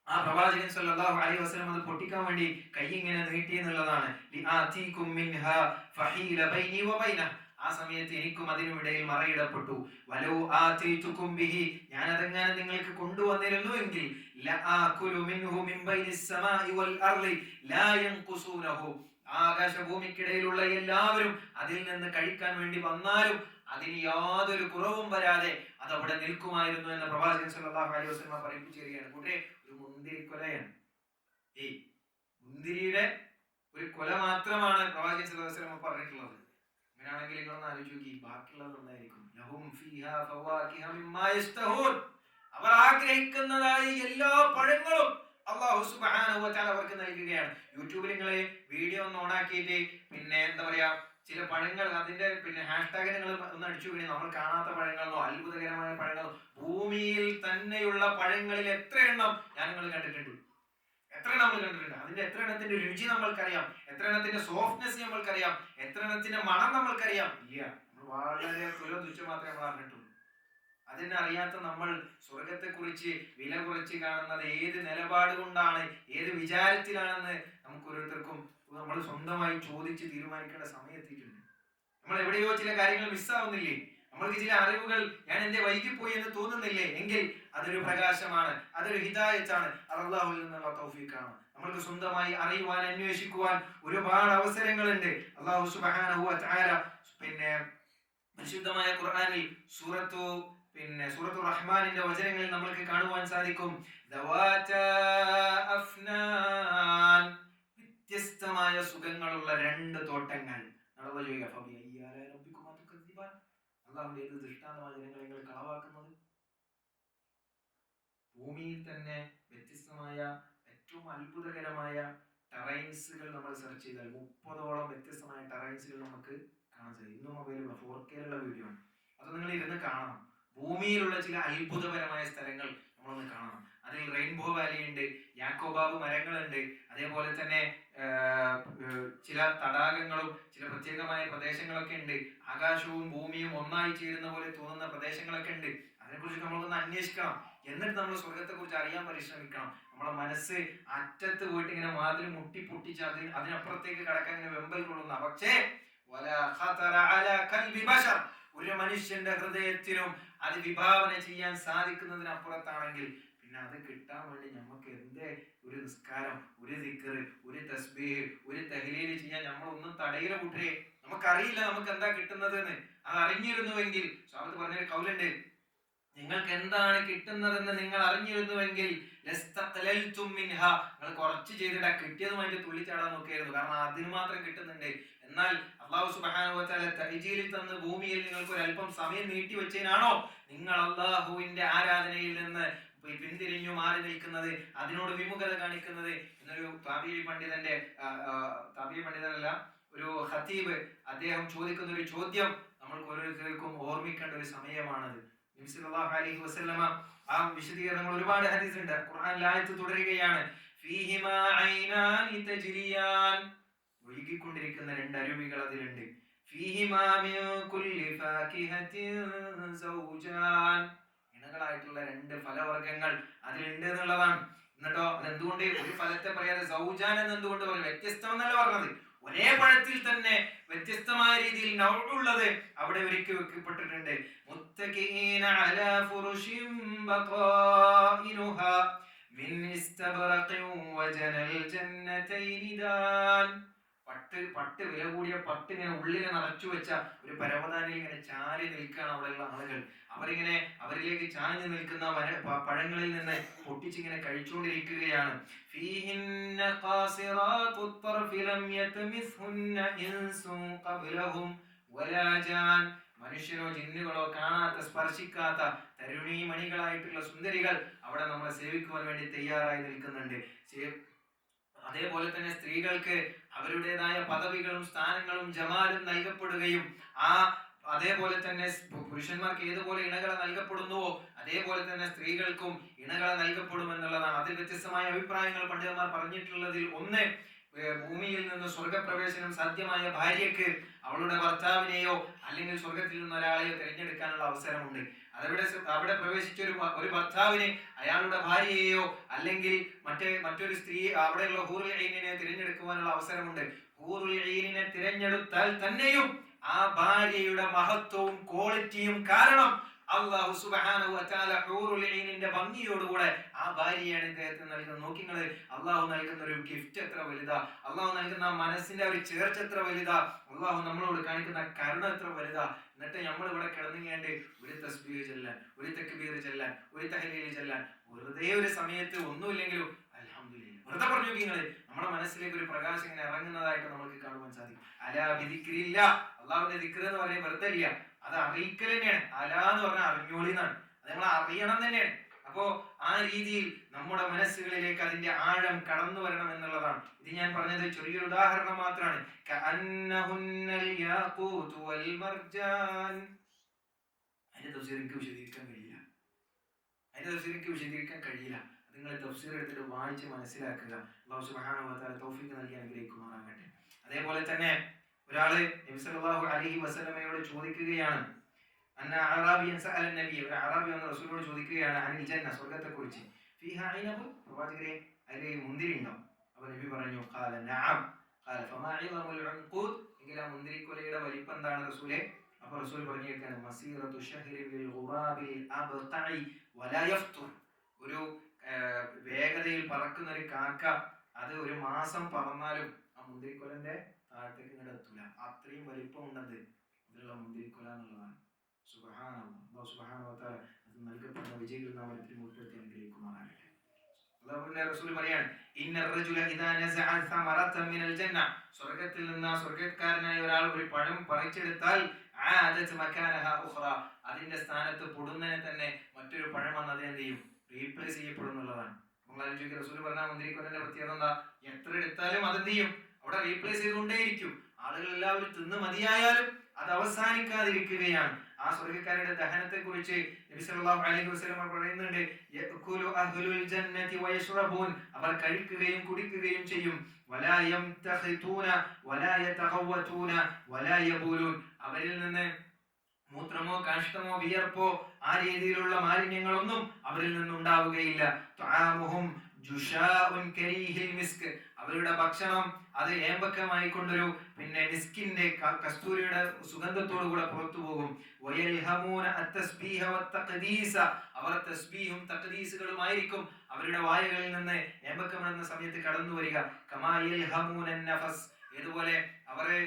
ആ പ്രവാചകൻ സല്ലല്ലാഹു അലൈഹി വസല്ലം അത് പൊട്ടിക്കാൻ വേണ്ടി കൈ ഇങ്ങനെ നീട്ടി എന്നുള്ളതാണ്. ലിആതീകും മിൻഹാ ഫഹീല ബൈനി വ ബൈനഹു, ആ സമയത്ത് എനിക്കും അതിനുമിടയിൽ മറയിടപ്പെട്ടു. വലൗ ആതീതുകും ബിഹി, ഞാൻ അതെങ്ങനെ നിങ്ങൾക്ക് കൊണ്ടുവന്നിരുന്നു എങ്കിൽ ലആകുലു മിൻഹു മിൻ ബൈനിസ് സമാഇ വൽ അർളി ലാ യൻഖുസൂനഹു, ആകാശഭൂമിക്കിടയിലുള്ള എല്ലാവരും അതിൽ നിന്ന് കഴിക്കാൻ വേണ്ടി വന്നാലും അതിന് യാതൊരു കുറവും വരാതെ അത് അവിടെ നിൽക്കുമായിരുന്നു എന്ന് പ്രവാചകൻ സല്ലല്ലാഹു അലൈഹി വസല്ലം പഠിപ്പിച്ചു തരികയാണ്. കൂടെ ഒരു മുന്തിരിക്കൊലയാണ്, മുന്തിരിയുടെ ഒരു കൊല മാത്രമാണ് പ്രവാചകൻ സല്ലല്ലാഹു അലൈഹി വസല്ലം പറഞ്ഞിട്ടുള്ളത്. അങ്ങനെയാണെങ്കിൽ നിങ്ങളൊന്ന് ആലോചിച്ച് നോക്കി, ബാക്കിയുള്ളത് എന്തായിരിക്കും? ലഹും ഫീഹാ ഫവാകിഹ മിമ്മാ യസ്തഹൂൻ, അവർ ആഗ്രഹിക്കുന്നതായി എല്ലാ പഴങ്ങളും അല്ലാഹു സുബ്ഹാനഹു വ തആല അവർക്ക് നൽകുകയാണ്. യൂട്യൂബിൽ നിങ്ങൾ വീഡിയോ ഒന്ന് ഓണാക്കിയിട്ട് പിന്നെ എന്താ പറയാ, ചില പഴങ്ങൾ അതിന്റെ പിന്നെ ഹാഷ്ടാഗ് നിങ്ങൾ ഒന്ന് അടിച്ചു കഴിഞ്ഞാൽ നമ്മൾ കാണാത്ത പഴങ്ങളോ അത്ഭുതകരമായ പഴങ്ങളോ, ഭൂമിയിൽ തന്നെയുള്ള പഴങ്ങളിൽ എത്ര എണ്ണം നിങ്ങൾ കണ്ടിട്ടുണ്ട്? എത്ര എണ്ണം നമ്മൾ കണ്ടിട്ടുണ്ട്? അതിന്റെ എത്ര എണ്ണത്തിന്റെ രുചി നമ്മൾക്കറിയാം, എത്ര എണ്ണത്തിന്റെ സോഫ്റ്റ്നെസ് നമ്മൾക്കറിയാം, എത്ര എണ്ണത്തിന്റെ മണം നമ്മൾക്കറിയാം? ഇല്ല, നമ്മൾ വളരെ തുച്ഛം മാത്രമേ നമ്മൾ അറിഞ്ഞിട്ടുള്ളൂ. അതിനെ അറിയാത്ത നമ്മൾ സ്വർഗത്തെ കുറിച്ച് വില കുറച്ച് കാണുന്നത് ഏത് നിലപാട് കൊണ്ടാണ്, ഏത് വിചാരത്തിലാണെന്ന് നമുക്ക് ഓരോരുത്തർക്കും നമ്മൾ സ്വന്തമായി ചോദിച്ച് തീരുമാനിക്കേണ്ട സമയത്തിയിട്ടുണ്ട്. നമ്മൾ എവിടെയോ ചില കാര്യങ്ങൾ മിസ്സാവുന്നില്ലേ? നമ്മൾക്ക് ചില അറിവുകൾ ഞാൻ എന്റെ വൈകിപ്പോയി എന്ന് തോന്നുന്നില്ലേ? എങ്കിൽ അതൊരു പ്രകാശമാണ്, അതൊരു ഹിദായത്താണ്, അല്ലാഹുവിൽ നിന്നുള്ള തൗഫീഖാണ്. നമ്മൾക്ക് സ്വന്തമായി അറിയുവാൻ, അന്വേഷിക്കുവാൻ ഒരുപാട് അവസരങ്ങളുണ്ട്. അല്ലാഹു സുബ്ഹാനഹു വ തആല പിന്നെ പരിശുദ്ധമായ ഖുർആനിൽ സൂറത്തുർ റഹ്മാനിന്റെ വചനങ്ങളിൽ നമ്മൾക്ക് കാണുവാൻ സാധിക്കും. ദവാതാ അഫ്നാൻ, വ്യത്യസ്തമായ സുഖങ്ങളുള്ള രണ്ട് തോട്ടങ്ങൾ. അല്ലാഹുവിന്റെ ഏത് ദൃഷ്ടാന്തമായ ജനങ്ങളെ നിങ്ങൾ കളവാക്കുന്നത്? ഭൂമിയിൽ തന്നെ വ്യത്യസ്തമായ ഏറ്റവും അത്ഭുതകരമായ ടെറൈൻസുകൾ നമ്മൾ സെർച്ച് ചെയ്താൽ 30ഓളം വ്യത്യസ്തമായ ടെറൈൻസുകൾ നമുക്ക് കാണാൻ സാധിക്കും. ഇന്നും അവൈലബിൾ 4K വീഡിയോ ആണ്. അത് നിങ്ങൾ ഇരുന്ന് കാണണം. ഭൂമിയിലുള്ള ചില അത്ഭുതപരമായ സ്ഥലങ്ങൾ നമ്മളൊന്ന് കാണണം. അതിൽ റെയിൻബോ വാലി ഉണ്ട്, യാക്കോബാബ് മരങ്ങളുണ്ട്, അതേപോലെ തന്നെ ചില തടാകങ്ങളും ചില പ്രത്യേകമായ പ്രദേശങ്ങളൊക്കെ ഉണ്ട്. ആകാശവും ഭൂമിയും ഒന്നായി ചേരുന്ന പോലെ തോന്നുന്ന പ്രദേശങ്ങളൊക്കെ ഉണ്ട്. അതിനെക്കുറിച്ച് നമ്മളൊന്ന് അന്വേഷിക്കണം. എന്നിട്ട് നമ്മൾ സ്വർഗത്തെ കുറിച്ച് അറിയാൻ പരിശ്രമിക്കണം. നമ്മളെ മനസ്സ് അറ്റത്ത് പോയിട്ട് ഇങ്ങനെ വാതിൽ മുട്ടി പൊട്ടിച്ച് അതിനപ്പുറത്തേക്ക് കടക്കാൻ ഇങ്ങനെ വെമ്പൽ കൊള്ളുന്ന, പക്ഷേ ഒരു മനുഷ്യന്റെ ഹൃദയത്തിലും അത് വിഭാവന ചെയ്യാൻ സാധിക്കുന്നതിനപ്പുറത്താണെങ്കിൽ പിന്നെ അത് കിട്ടാൻ വേണ്ടി നമുക്ക് എന്തേ ഒരു നിസ്കാരം, ഒരു ദിക്ർ, ഒരു തസ്ബീഹ്, ഒരു തഹ്ലീൽ ചെയ്യാൻ നമ്മളൊന്നും തടയില കൂട്ടരെ. നമുക്കറിയില്ല നമുക്ക് എന്താ കിട്ടുന്നത് എന്ന്. അത് അറിഞ്ഞിരുന്നുവെങ്കിൽ, സ്വാമി പറഞ്ഞൊരു കൗലുണ്ട്, നിങ്ങൾക്ക് എന്താണ് കിട്ടുന്നതെന്ന് നിങ്ങൾ അറിഞ്ഞിരുന്നുവെങ്കിൽ നിങ്ങൾ കുറച്ച് ചെയ്തിട്ട് കിട്ടിയതുമായിട്ട് തുള്ളിച്ചാടാൻ നോക്കിയായിരുന്നു. കാരണം അതിന് മാത്രം കിട്ടുന്നുണ്ട്. എന്നാൽ അല്ലാഹു സുബ്ഹാനഹു വ തആല തഅജീലിൽ തന്ന് ഭൂമിയിൽ നിങ്ങൾക്ക് ഒരു അല്പം സമയം നീട്ടി വെച്ചതിനാണോ നിങ്ങൾ അല്ലാഹുവിന്റെ ആരാധനയിൽ നിന്ന് പിന്തിരിഞ്ഞു മാറി നിൽക്കുന്നത്, അതിനോട് വിമുഖത കാണിക്കുന്നത്? എന്നൊരു താബീഈ പണ്ഡിതനല്ല, ഒരു ഖതീബ്, അദ്ദേഹം ചോദിക്കുന്ന ഒരു ചോദ്യം നമ്മൾക്ക് ഓരോരുത്തർക്കും ഓർമ്മിക്കേണ്ട ഒരു സമയമാണത്. നബി സല്ലല്ലാഹു അലൈഹി വസല്ലമ ആ വിശദീകരണങ്ങൾ ഒരുപാട് ഹദീസ് ഉണ്ട്. ഖുർആനിൽ ആയത്ത് തുടരുകയാണ്, ഫീഹിമാ ഐനാനി തജ്രിയാൻ, ഒഴുകിക്കൊണ്ടിരിക്കുന്ന രണ്ട് അരുവികൾ അതിലുണ്ട്. ഫീഹിമാ മിൻ കുല്ലി ഫാകിഹത്തിൻ സൗജാൻ, ഇണകളായിട്ടുള്ള രണ്ട് ഫലവർഗ്ഗങ്ങൾ അതിലുണ്ട് എന്നുള്ളതാണ്. എന്നിട്ടോ അതെന്തുകൊണ്ട് ഒരു ഫലത്തെ പറയാതെ സൗജാൻ എന്ന് എന്തുകൊണ്ട് പറഞ്ഞു? വ്യത്യസ്തം എന്നല്ല പറഞ്ഞത്, ഒരേ പഴത്തിൽ തന്നെ വ്യത്യസ്തമായ രീതിയിൽ നൗഉള്ളത് അവിടെ ഒരുക്കി വെക്കപ്പെട്ടിട്ടുണ്ട്. മുത്തഖീന അലാ ഫുറുഷിൻ ബഖാഇനുഹാ മിൻ ഇസ്തബ്റഖിൻ വജനൽ ജന്നതൈനി ദാൻ, പട്ട് വില കൂടിയ പട്ട് ഇങ്ങനെ ഉള്ളിലെ നിറച്ചു വെച്ച ഒരു പരവതാനിൽ ഇങ്ങനെ ചാരി നിൽക്കുകയാണ് അവിടെയുള്ള ആളുകൾ. അവരിങ്ങനെ അവരിലേക്ക് ചാഞ്ഞു നിൽക്കുന്ന പഴങ്ങളിൽ നിന്ന് പൊട്ടിച്ചിങ്ങനെ കഴിച്ചുകൊണ്ടിരിക്കുകയാണ്. ഫീഹിന്ന ഖാസിറാത്തുത് തർഫി ലം യത്മിസ്ഹുന്ന ഇൻസുൻ ഖബ്ലഹും വലാ ജാൻ. മനുഷ്യരോ ജിന്നുകളോ കാണാത്ത സ്പർശിക്കാത്ത തരുണീമണികളായിട്ടുള്ള സുന്ദരികൾ അവിടെ നമ്മളെ സേവിക്കുവാൻ വേണ്ടി തയ്യാറായി നിൽക്കുന്നുണ്ട്. അതേപോലെ തന്നെ സ്ത്രീകൾക്ക് അവരുടേതായ പദവികളും സ്ഥാനങ്ങളും ജമാലും നൽകപ്പെടുകയും അതേപോലെ തന്നെ പുരുഷന്മാർക്ക് ഏതുപോലെ ഇണകളെ നൽകപ്പെടുന്നുവോ അതേപോലെ തന്നെ സ്ത്രീകൾക്കും ഇണകളെ നൽകപ്പെടും എന്നുള്ളതാണ്. അതിൽ വ്യത്യസ്തമായ അഭിപ്രായങ്ങൾ പണ്ഡിതന്മാർ പറഞ്ഞിട്ടുള്ളതിൽ ഒന്ന്, ഭൂമിയിൽ നിന്ന് സ്വർഗപ്രവേശനം സാധ്യമായ ഭാര്യയ്ക്ക് അവളുടെ ഭർത്താവിനെയോ അല്ലെങ്കിൽ സ്വർഗത്തിൽ നിന്ന് ഒരാളെയോ തിരഞ്ഞെടുക്കാനുള്ള അവസരമുണ്ട്. അവിടെ പ്രവേശിച്ച ഒരു ഭർത്താവിന് അയാളുടെ ഭാര്യയെയോ അല്ലെങ്കിൽ മറ്റൊരു സ്ത്രീ അവിടെയുള്ള ഹൂറുൽ ഐനിനെ തിരഞ്ഞെടുക്കുവാനുള്ള അവസരമുണ്ട്. ഹൂറുൽ ഐനിനെ തിരഞ്ഞെടുത്താൽ തന്നെയും ആ ഭാര്യയുടെ മഹത്വവും ക്വാളിറ്റിയും കാരണം അല്ലാഹു സുബ്ഹാനഹു വ തആല ഹൂറുൽ ഐനിന്റെ ഭംഗിയോടുകൂടെ ആ ഭാര്യയാണ് ഇദ്ദേഹത്തിന് നൽകുന്നത്. നോക്കി നിങ്ങൾ, അല്ലാഹു നൽകുന്ന ഒരു ഗിഫ്റ്റ് എത്ര വലുതാ, അല്ലാഹു നൽകുന്ന മനസ്സിന്റെ ഒരു ചേർച്ച എത്ര വലുതാ, അല്ലാഹു നമ്മളോട് കാണിക്കുന്ന കരുണ എത്ര വലുതാ. എന്നിട്ട് നമ്മൾ ഇവിടെ കിടന്നുകേണ്ട ഒരു തസ്ബീഹ് ചെല്ലാൻ, ഒരു തക്ബീർ ചെല്ലാൻ, ഒരു തഹ്ലീൽ ചെല്ലാൻ, വെറുതെ ഒരു സമയത്ത് ഒന്നുമില്ലെങ്കിലും അൽഹംദുലില്ലാഹ് വെറുതെ പറഞ്ഞു നോക്കി നിങ്ങൾ, നമ്മുടെ മനസ്സിലേക്ക് ഒരു പ്രകാശം ഇങ്ങനെ ഇറങ്ങുന്നതായിട്ട് നമുക്ക് കാണുവാൻ സാധിക്കും. അലാ ബിദിക്രില്ലാ, അല്ലാഹുവിന്റെ ദിക്ർ എന്ന് പറയുന്നത് വെറുതെ ഇല്ല, അത് അറിയിക്കൽ തന്നെയാണ്. അലാ എന്ന് പറഞ്ഞാൽ അറിഞ്ഞോളി എന്നാണ്, അത് നമ്മൾ അറിയണം തന്നെയാണ്. അപ്പോ ആ രീതിയിൽ നമ്മുടെ മനസ്സുകളിലേക്ക് അതിന്റെ ആഴം കടന്നു വരണം എന്നുള്ളതാണ്. ഇത് ഞാൻ പറഞ്ഞത് ചെറിയൊരു ഉദാഹരണം മാത്രമാണ്. അതിന്റെ തഫ്സീർ വിശദീകരിക്കാൻ കഴിയില്ല. നിങ്ങൾ തഫ്സീർ എടുത്തിട്ട് വായിച്ച് മനസ്സിലാക്കുക. അല്ലാഹു സുബ്ഹാനഹു വ തആല തൗഫീഖ് നൽകി അനുഗ്രഹിക്കുമാറാകട്ടെ. അതേപോലെ തന്നെ ഒരാള് നബി സല്ലല്ലാഹു അലൈഹി വസല്ലമയോട് ചോദിക്കുകയാണ്. അന്ന അറാബിയൻ സഅല നബി, ഒരു അറാബി വന്ന് റസൂലിനോട് ചോദിക്കുകയാണ് അനിൽ ജന്ന, സ്വർഗ്ഗത്തെക്കുറിച്ച്. ഫീഹാ ഐനബു, പ്രവാചകരെ അതിൽ മുന്തിരി ഉണ്ടോ? അപ്പോൾ നബി പറഞ്ഞു ഖാല നഅം. ഖാല ഫമാ ഇളമുൽ ഉൻഖൂദ്, എങ്കിൽ ആ മുന്തിരിക്കൊലയുടെ വലിപ്പം എന്താണ് റസൂലേ? അപ്പോൾ റസൂൽ പറഞ്ഞിരിക്കുകയാണ് മസീറത്തു ശഹ്രി ലിൽ ഗുറാബിൽ അബ്തഇ വലാ യഫ്തുർ. ഒരു വേഗതയിൽ പറക്കുന്ന ഒരു കാക്ക അത് ഒരു മാസം പറന്നാലും ആ മുന്തിരിക്കൊലന്റെ താഴത്തേക്ക് ഇങ്ങോട്ട് എത്തൂല. അത്രയും വലിപ്പം ഉണ്ടത് ഇതിലുള്ള മുന്തിരിക്കൊല എന്നുള്ളതാണ്. സുബ്ഹാനല്ലാഹ്, അല്ലാഹു സുബ്ഹാനഹു വ തആല അത് നൽകപ്പെടുന്ന വിജയികൾ നാം ഒരിക്കലും ഉൾപ്പെടുത്തി അനുഗ്രഹിക്കുമാറാകട്ടെ. അല്ലാഹുവിന്റെ റസൂൽ പറയാണ് ഇന്ന റജുല ഇദാ നസഅ സമറതൻ മിനൽ ജന്ന, സ്വർഗ്ഗത്തിൽ നിന്ന് സ്വർഗ്ഗക്കാരനായ ഒരാൾ ഒരു പഴം പറിച്ചെടുത്താൽ ആദത് മകാനഹാ ഉഖറ, അതിന്റെ സ്ഥാനത്ത് പൊടുന്നനെ തന്നെ മറ്റൊരു പഴം വന്ന് അത് എന്ത് ചെയ്യും? റീപ്ലേസ് ചെയ്യപ്പെടും എന്നുള്ളതാണ്. റസൂൽ പറഞ്ഞ മുന്തിരിക്കൊലന്റെ പ്രത്യേകത എന്താ? എത്ര എടുത്താലും അതെന്ത് ചെയ്യും? അവിടെ റീപ്ലേസ് ചെയ്തുകൊണ്ടേയിരിക്കും. ആളുകൾ എല്ലാവരും തിന്ന് മതിയായാലും അത് അവസാനിക്കാതിരിക്കുകയാണ്. ആ സ്വർഗ്ഗക്കാരുടെ ദഹനത്തെ കുറിച്ച് നബി സല്ലല്ലാഹു അലൈഹി വസല്ലം പറയുന്നുണ്ട്, യഅകുലു അഹ്ലുൽ ജന്നതി വയശ്റബൂൻ, അവർ കഴിക്കുകയും കുടിക്കുകയും ചെയ്യും. വലാ യംതഖിതൂന വലാ യതഖവതൂന വലാ യബൂലൂൻ, അവരിൽ നിന്ന് മൂത്രമോ കാഷ്ടമോ വിയർപ്പോ ആ രീതിയിലുള്ള മാലിന്യങ്ങളൊന്നും അവരിൽ നിന്നുണ്ടാവുകയില്ല. തുആമുഹും ജുശാഉൻ കരീഹിൽ മിസ്ക്, അവരുടെ ഭക്ഷണം അത് ഏമ്പക്കമായി കൊണ്ടൊരു മിസ്കിന്റെ കസ്തൂരിയുടെ സുഗന്ധത്തോടു കൂടെ പുറത്തു പോകും. വയൽഹമൂന അത്തസ്ബീഹ വത്തഖദീസ, അവർ തസ്ബീഹും തഖദീസുകളുമായിരിക്കും അവരുടെ വായകളിൽ നിന്ന് ഏമ്പക്കം എന്ന സമയത്ത് കടന്നു വരിക. കമാ യൽഹമൂന നഫസ്, ഏതുപോലെ അവരെ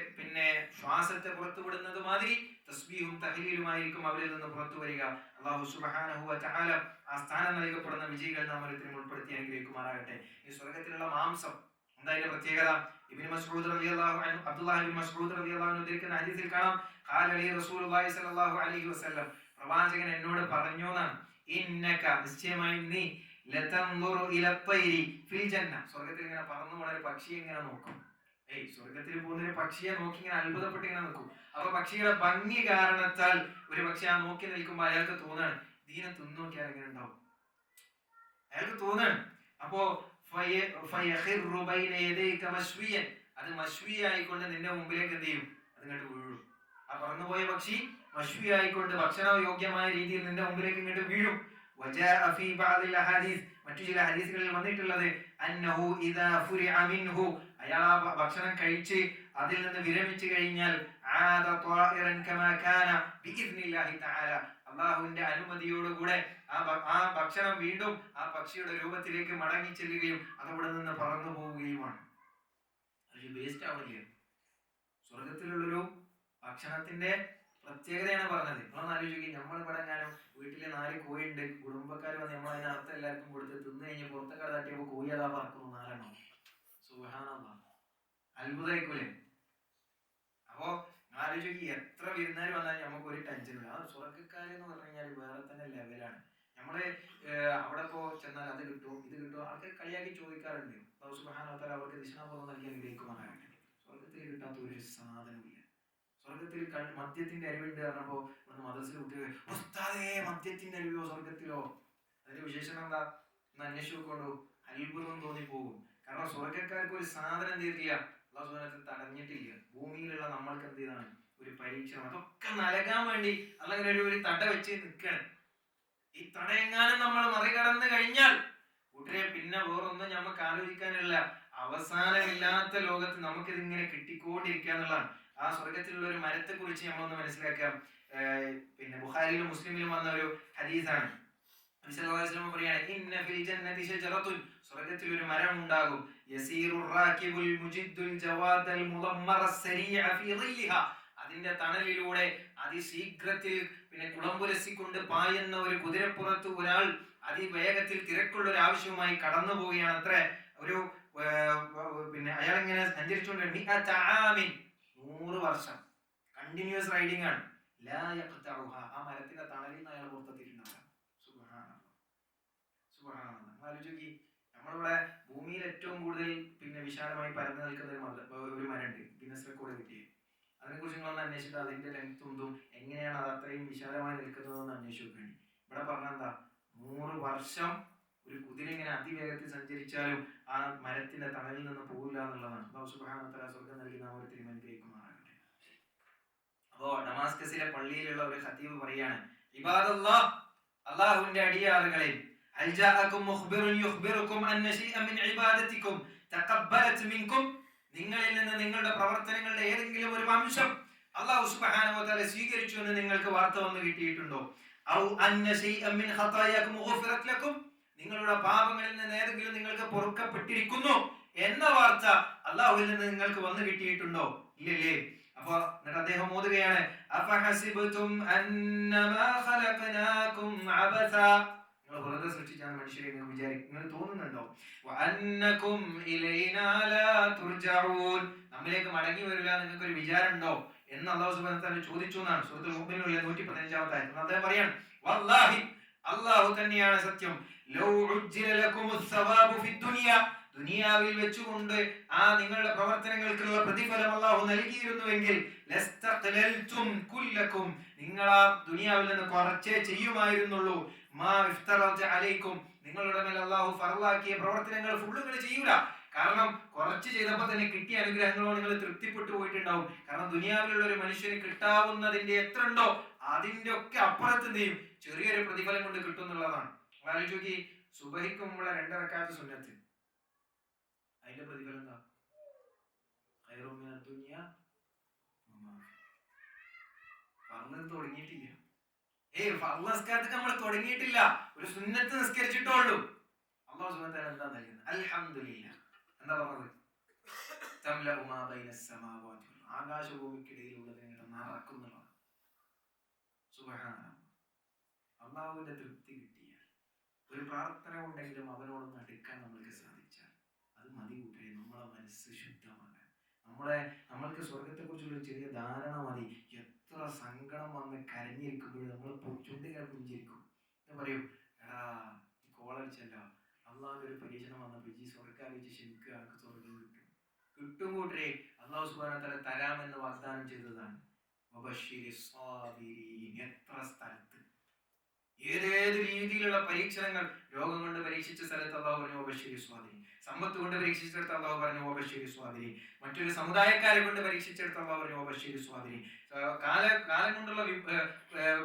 ശ്വാസത്തെ പുറത്തുവിടുന്നത് മാതിരി തസ്ബീഹും തഹ്ലീലുമായിരിക്കും അവരിൽ നിന്ന് പുറത്തു വരിക. അല്ലാഹു സുബ്ഹാനഹു വ തആല ആ സ്ഥാനം നൽകപ്പെടുന്ന വിജയികൾ നാം ഓരോരുത്തരും ഉൾപ്പെടുത്തി അനുഗ്രഹിക്കുമാറാകട്ടെ. ഈ സ്വർഗ്ഗത്തിലുള്ള മാംസം എന്തായാലും പ്രത്യേകത, ഇബ്നു മസ്ഊദ് റളിയല്ലാഹു അൻഹു, അബ്ദുല്ലാഹി ഇബ്നു മസ്ഊദ് റളിയല്ലാഹു അൻഹു ഉദ്ധരിക്കുന്ന ഹദീസിൽ കാണാം, ഖാല ലി റസൂലുള്ളാഹി സ്വല്ലല്ലാഹു അലൈഹി വസല്ലം, പ്രവാചകൻ എന്നോട് പറഞ്ഞു എന്നാണ്, ഇന്നക, നിശ്ചയമായും നീ, ലതൻദുറു ഇല തൈരി ഫിൽ ജന്ന, സ്വർഗ്ഗത്തിൽ ഇങ്ങനെ പറന്നു പോണ ഒരു പക്ഷിയെ ഇങ്ങനെ നോക്കും. സ്വർഗ്ഗത്തിൽ പോകുന്ന ഒരു പക്ഷിയെ നോക്കി ഇങ്ങനെ അത്ഭുതപ്പെട്ട് ഇങ്ങനെ നിൽക്കും. അപ്പൊ പക്ഷിയുടെ ഭംഗി കാരണത്താൽ ഒരു പക്ഷി ആ നോക്കി നിൽക്കുമ്പോൾ അയാൾക്ക് തോന്നാണ് ദീനെ തിന്നു നോക്കിയാൽ എങ്ങനെ ഉണ്ടാവും, അയാൾക്ക് തോന്നാണ്. അപ്പോ അത് മശ്വിയായിക്കൊണ്ട് നിന്റെ മുമ്പിലേക്ക് എന്ത് ചെയ്യും? അത് ഇങ്ങോട്ട് വീഴും. ആ പറന്നുപോയ പക്ഷി മശ്വിയായിക്കൊണ്ട് ഭക്ഷണ യോഗ്യമായ രീതിയിൽ നിന്റെ മുമ്പിലേക്ക് ഇങ്ങോട്ട് വീഴും. മറ്റു ചില ഹദീസുകളിൽ വന്നിട്ടുള്ളത് അന്നഹു ഇദാ ഫുരിഅ മിൻഹു, അയാൾ ആ ഭക്ഷണം കഴിച്ച് അതിൽ നിന്ന് വിരമിച്ചു കഴിഞ്ഞാൽ ആദ ത്വാഇറൻ കമാ കാന ബിഇദ്നില്ലാഹി തആല, അല്ലാഹുവിന്റെ അനുമതിയോടുകൂടെ ആ ഭക്ഷണം വീണ്ടും ആ പക്ഷിയുടെ രൂപത്തിലേക്ക് മടങ്ങി ചെല്ലുകയും അതവിടെ നിന്ന് പറന്നു പോവുകയുമാണ്. അത് വേസ്റ്റ് ആവില്ല. സ്വർഗത്തിലുള്ളൊരു ഭക്ഷണത്തിന്റെ പ്രത്യേകതയാണ് പറഞ്ഞത്. നമ്മളൊന്ന് ആലോചിക്കും, നമ്മളിവിടെ എങ്ങാനും വീട്ടില് 4 കോഴിയുണ്ട്, കുടുംബക്കാർ വന്ന് നമ്മൾ അതിനകത്ത് എല്ലാവർക്കും കൊടുത്ത് തിന്നു കഴിഞ്ഞ് പുറത്തൊക്കെ തട്ടിയപ്പോൾ കോഴി അതാ പറക്കുന്നു 4 എണ്ണം. സുബ്ഹാനല്ലാഹ്, അത്ഭുതമായിക്കൂലേ? അപ്പോ ആലോചിക്കും, എത്ര വിരുന്നുകാർ വന്നാലും നമുക്ക് ഒരു ടെൻഷനില്ല. ആ സ്വർഗ്ഗക്കാരെന്ന് പറഞ്ഞു കഴിഞ്ഞാൽ വേറെ തന്നെ ലെവലാണ്. നമ്മള് അവിടെ ഇപ്പോ ചെന്നാൽ അത് കിട്ടും ഇത് കിട്ടും ആൾക്കാർ കളിയാക്കി ചോദിക്കാറുണ്ട്. അല്ലാഹു സുബ്ഹാനഹു വ തആല അവർക്ക് ദിശാബോധം നൽകി അനുഗ്രഹിക്കുമാറാകട്ടെ. സ്വർഗത്തിൽ കിട്ടാത്ത ഒരു സാധനമില്ല. സ്വർഗത്തിൽ മദ്യത്തിന്റെ അരുവുണ്ട് പറഞ്ഞപ്പോ മദ്രസയിൽ കുട്ടികൾ ഉസ്താദേ മദ്യത്തിന്റെ അരുവോ സ്വർഗത്തിലോ? അതിന്റെ വിശേഷണം എന്താ എന്ന് അന്വേഷിച്ചു നോക്കൊണ്ടു, അത്ഭുതം തോന്നിപ്പോകും. കാരണം സ്വർഗക്കാർക്ക് ഒരു സാധനം തീരില്ല, അല്ലാഹു സുബ്ഹാനഹു വ തആല തടഞ്ഞിട്ടില്ല. ഭൂമിയിലുള്ള നമ്മൾക്ക് എന്ത് ചെയ്താണ് ഒരു പരീക്ഷണം. അതൊക്കെ നൽകാൻ വേണ്ടി അല്ലെങ്കിൽ ഒരു തട വെച്ച് നിൽക്കണം. ഈ തടയെങ്ങാനും നമ്മൾ മറികടന്ന് കഴിഞ്ഞാൽ കൂട്ടരെ പിന്നെ വേറൊന്നും നമുക്ക് ആലോചിക്കാനുള്ള അവസാനമില്ലാത്ത ലോകത്ത് നമുക്കിതിങ്ങനെ കിട്ടിക്കൊണ്ടിരിക്കുക എന്നുള്ളതാണ്. ആ സ്വർഗത്തിലുള്ള ഒരു മരത്തെ കുറിച്ച് നമ്മളൊന്ന് മനസ്സിലാക്കാം. പിന്നെ ബുഖാരിയിലും മുസ്ലിമിലും വന്ന ഒരു ഹദീസാണ്. നബി സല്ലല്ലാഹു അലൈഹി വസല്ലം പറയാണ്, ഇന്ന ഫിൽ ജന്നതി ശജറത്തുൻ, സ്വർഗ്ഗത്തിൽ ഒരു മരം ഉണ്ടാകും, യസീറുർ റാകിബുൽ മുജിദ്ദുൽ ജവാദൽ മുളമ്മറ സരീഅ ഫീ ളിൽഹ, അതിന്റെ തണലിലൂടെ അതിശീഘ്രത്തിൽ പിന്നെ കുളമ്പുരസിക്കൊണ്ട് പായുന്ന ഒരു കുതിരപ്പുറത്ത് ഒരാൾ അതിവേഗത്തിൽ തിരക്കുള്ള ഒരു ആവശ്യവുമായി കടന്നു പോവുകയാണ് അത്ര. ഒരു പിന്നെ അയാൾ ഇങ്ങനെ സഞ്ചരിച്ചുകൊണ്ട് 100 വർഷം കണ്ടിന്യൂസ് റൈഡിംഗ് ആണ്. ലാ യഖ്തഉഹ, ആ മരത്തിന്റെ തണലിൽ നിന്ന് അയാൾ പുറത്തെത്തിയിട്ടുണ്ടാവില്ല. സുബ്ഹാനല്ലാഹ്, സുബ്ഹാനല്ലാഹ്. ആലോചിക്കി, നമ്മളിവിടെ ഭൂമിയിൽ ഏറ്റവും കൂടുതൽ പിന്നെ വിശാലമായി പരന്നു നിൽക്കുന്ന ഒരു മരമുണ്ട്, ഗിന്നസ് റെക്കോർഡ് കിട്ടിയത്. അതിനെക്കുറിച്ച് നിങ്ങളൊന്ന് അന്വേഷിച്ചിട്ട് അതിന്റെ ലെങ്ത്തും എങ്ങനെയാണ് അത് അത്രയും വിശാലമായി നിൽക്കുന്നതെന്ന് അന്വേഷിച്ച് നോക്കേണ്ടി. ഇവിടെ പറഞ്ഞ എന്താ, 100 വർഷം ഒരു കുതിര ഇങ്ങനെ അതിവേഗത്തിൽ സഞ്ചരിച്ചാലും ആ മരത്തിന്റെ തണലിൽ നിന്ന് പോകില്ല എന്നുള്ളതാണ്. അല്ലാഹു സുബ്ഹാനഹു വ തആല സ്വർഗ്ഗം നൽകി നാം ഒരു തിരുമനുഗ്രഹിക്കുമാറാകട്ടെ. അപ്പോ ഡമാസ്കസിലെ പള്ളിയിലുള്ള ഒരു ഖതീബ് പറയാണ്, ഇബാദല്ലാഹ്, അല്ലാഹുവിന്റെ അടിയാറുകളെ, ഹൽ ജാഅകും മുഖ്ബിറുൻ യുഖ്ബിറുകും അന്ന ശൈഅൻ മിൻ ഇബാദതികും തഖബ്ബലത് മിൻകും, നിങ്ങളിൽ നിന്ന് നിങ്ങളുടെ പ്രവർത്തനങ്ങളുടെ ഏതെങ്കിലും ഒരു അംശം അല്ലാഹു സുബ്ഹാനഹു വ തആല സ്വീകരിച്ചു എന്ന് നിങ്ങൾക്ക് വാർത്ത വന്നു കിട്ടിയിട്ടുണ്ടോ? ഔ അന്ന ശൈഅൻ മിൻ ഖതായാകും ഗുഫിറത് ലക്കും, നിങ്ങളുടെ പാപങ്ങളിൽ നിന്ന് ഏതെങ്കിലും നിങ്ങൾക്ക് പൊറുക്കപ്പെട്ടിരിക്കുന്നു എന്ന വാർത്ത അല്ലാഹുവിൽ നിന്ന് നിങ്ങൾക്ക് വന്നു കിട്ടിയിട്ടുണ്ടോ? ഇല്ലല്ലേ? അപ്പോൾ എന്നിട്ട് അദ്ദേഹം ഓതുകയാണ്, അഫഹസിബ്തും അന്നമാ ഖലഖനാകും അബസ, നിങ്ങൾ വെറുതെ സൃഷ്ടിച്ചാണ് മനുഷ്യരെ നിങ്ങൾ തോന്നുന്നുണ്ടോ? വഅന്നകും ഇലൈനാ ലാ തുർജഊൻ, നമ്മിലേക്ക് മടങ്ങി വരില്ല നിങ്ങൾക്ക് ഒരു വിചാരം ഉണ്ടോ എന്ന് അല്ലാഹു സുബ്ഹാനഹു വ തആല ചോദിച്ചു എന്നാണ് സൂറത്തുൽ മുഅ്മിനൂനിലെ 115-ാമത്തെ ആയത്ത്. അദ്ദേഹം പറയാണ്, വല്ലാഹി, അല്ലാഹു തന്നെയാണ് സത്യം, ലൗ ഉജ്ജില ലകുമുസ് സവാബു ഫിദ്ദുനിയ, ദുനിയാവിൽ വെച്ചുകൊണ്ട് ആ നിങ്ങളുടെ പ്രവർത്തനങ്ങൾക്കുള്ള പ്രതിഫലം അല്ലാഹു നൽകിയിരുന്നുവെങ്കിൽ ലസ്തഖലൽതും കുല്ലകും, നിങ്ങൾ ആ ദുനിയാവിൽ നിന്ന് കുറച്ചേ ചെയ്യുമായിരുന്നുള്ളൂ. മാ ഇഫ്തറത അലൈക്കും, നിങ്ങളുടെ മേൽ അല്ലാഹു ഫർളാക്കിയ പ്രവർത്തനങ്ങൾ ഫുള്ളുകൾ ചെയ്യൂല. കാരണം കുറച്ച് ചെയ്തപ്പോൾ തന്നെ കിട്ടിയ അനുഗ്രഹങ്ങളോ നിങ്ങൾ തൃപ്തിപ്പെട്ടു പോയിട്ടുണ്ടാവും. കാരണം ദുനിയാവിലുള്ള ഒരു മനുഷ്യന് കിട്ടാവുന്നതിന്റെ എത്ര ഉണ്ടോ അതിന്റെ ഒക്കെ അപ്പുറത്ത് എന്ത് ചെയ്യും, ചെറിയൊരു പ്രതിഫലം കൊണ്ട് കിട്ടും എന്നുള്ളതാണ്. ആലോചിച്ച് നോക്കി, സുബഹിക്ക് മുമ്പുള്ള 2 റക്അത്ത് സുന്നത്ത്, അതിന്റെ പ്രതിഫലം എന്താ? ഖൈറും മിനദ് ദുനിയ വമാ ഫർള് തുടങ്ങിയിട്ടില്ല. ഫർള് നിസ്കാരത്തിൽ നമ്മൾ തുടങ്ങിയിട്ടില്ല, ഒരു സുന്നത്ത് നിസ്കരിച്ചിട്ടുള്ളൂ. അല്ലാഹു സുബ്ഹാനഹു വ തആല എന്താ നൽകുന്നത്? അൽഹംദുലില്ലാഹ്. എന്താ പറഞ്ഞത്? തംലഉ മാ ബൈനസ് സമാവാതി, ആകാശഭൂമിക്കിടയിലുള്ളത് നിറക്കുന്നതാണ്. സുബ്ഹാനല്ലാഹ്. അല്ലാഹുവിന്റെ തൃപ്തി കിട്ടിയാൽ, ഒരു പ്രാർത്ഥന ഉണ്ടെങ്കിലും അവനോടൊന്ന് അടുക്കാൻ നമ്മൾക്ക് സാധിച്ചാൽ അത് മതി കൂട്ടരെ, നമ്മളെ മനസ്സ് ശുദ്ധമാകാൻ. നമ്മൾക്ക് സ്വർഗത്തെ കുറിച്ചുള്ള ഒരു ചെറിയ ധാരണ മതി. എത്ര സങ്കടം വന്ന് കരഞ്ഞിരിക്കുമ്പോഴും നമ്മൾ ചുണ്ടിങ്ങനെ പുഞ്ചിരിക്കും. എന്താ പറയും, എടാ ഈ കോളടിച്ചല്ലോ, അള്ളാഹുവിന്റെ ഒരു പരീക്ഷണം വന്നപ്പോൾ ഈ സ്വർഗ്ഗം വെച്ച് ക്ഷമിക്കുക, എനിക്ക് സ്വർഗം കിട്ടും. കിട്ടും കൂട്ടരെ, അല്ലാഹു സുബ്ഹാനഹു വ തആല തരാമെന്ന് വാഗ്ദാനം ചെയ്തതാണ്. എത്ര സ്ഥലത്ത് ഏതേത് രീതിയിലുള്ള പരീക്ഷണങ്ങൾ, രോഗം കൊണ്ട് പരീക്ഷിച്ച സ്ഥലത്ത് അല്ലാഹു പറഞ്ഞു വബശ്ശിരി സ്വാബിരീൻ, സമ്പത്ത് കൊണ്ട് പരീക്ഷിച്ചെടുത്ത് അല്ലാഹു പറഞ്ഞു വബശ്ശിരി സ്വാബിരീൻ, മറ്റൊരു സമുദായക്കാരെ കൊണ്ട് പരീക്ഷിച്ചെടുത്ത് അല്ലാഹു പറഞ്ഞു വബശ്ശിരി സ്വാബിരീൻ, കാലം കൊണ്ടുള്ള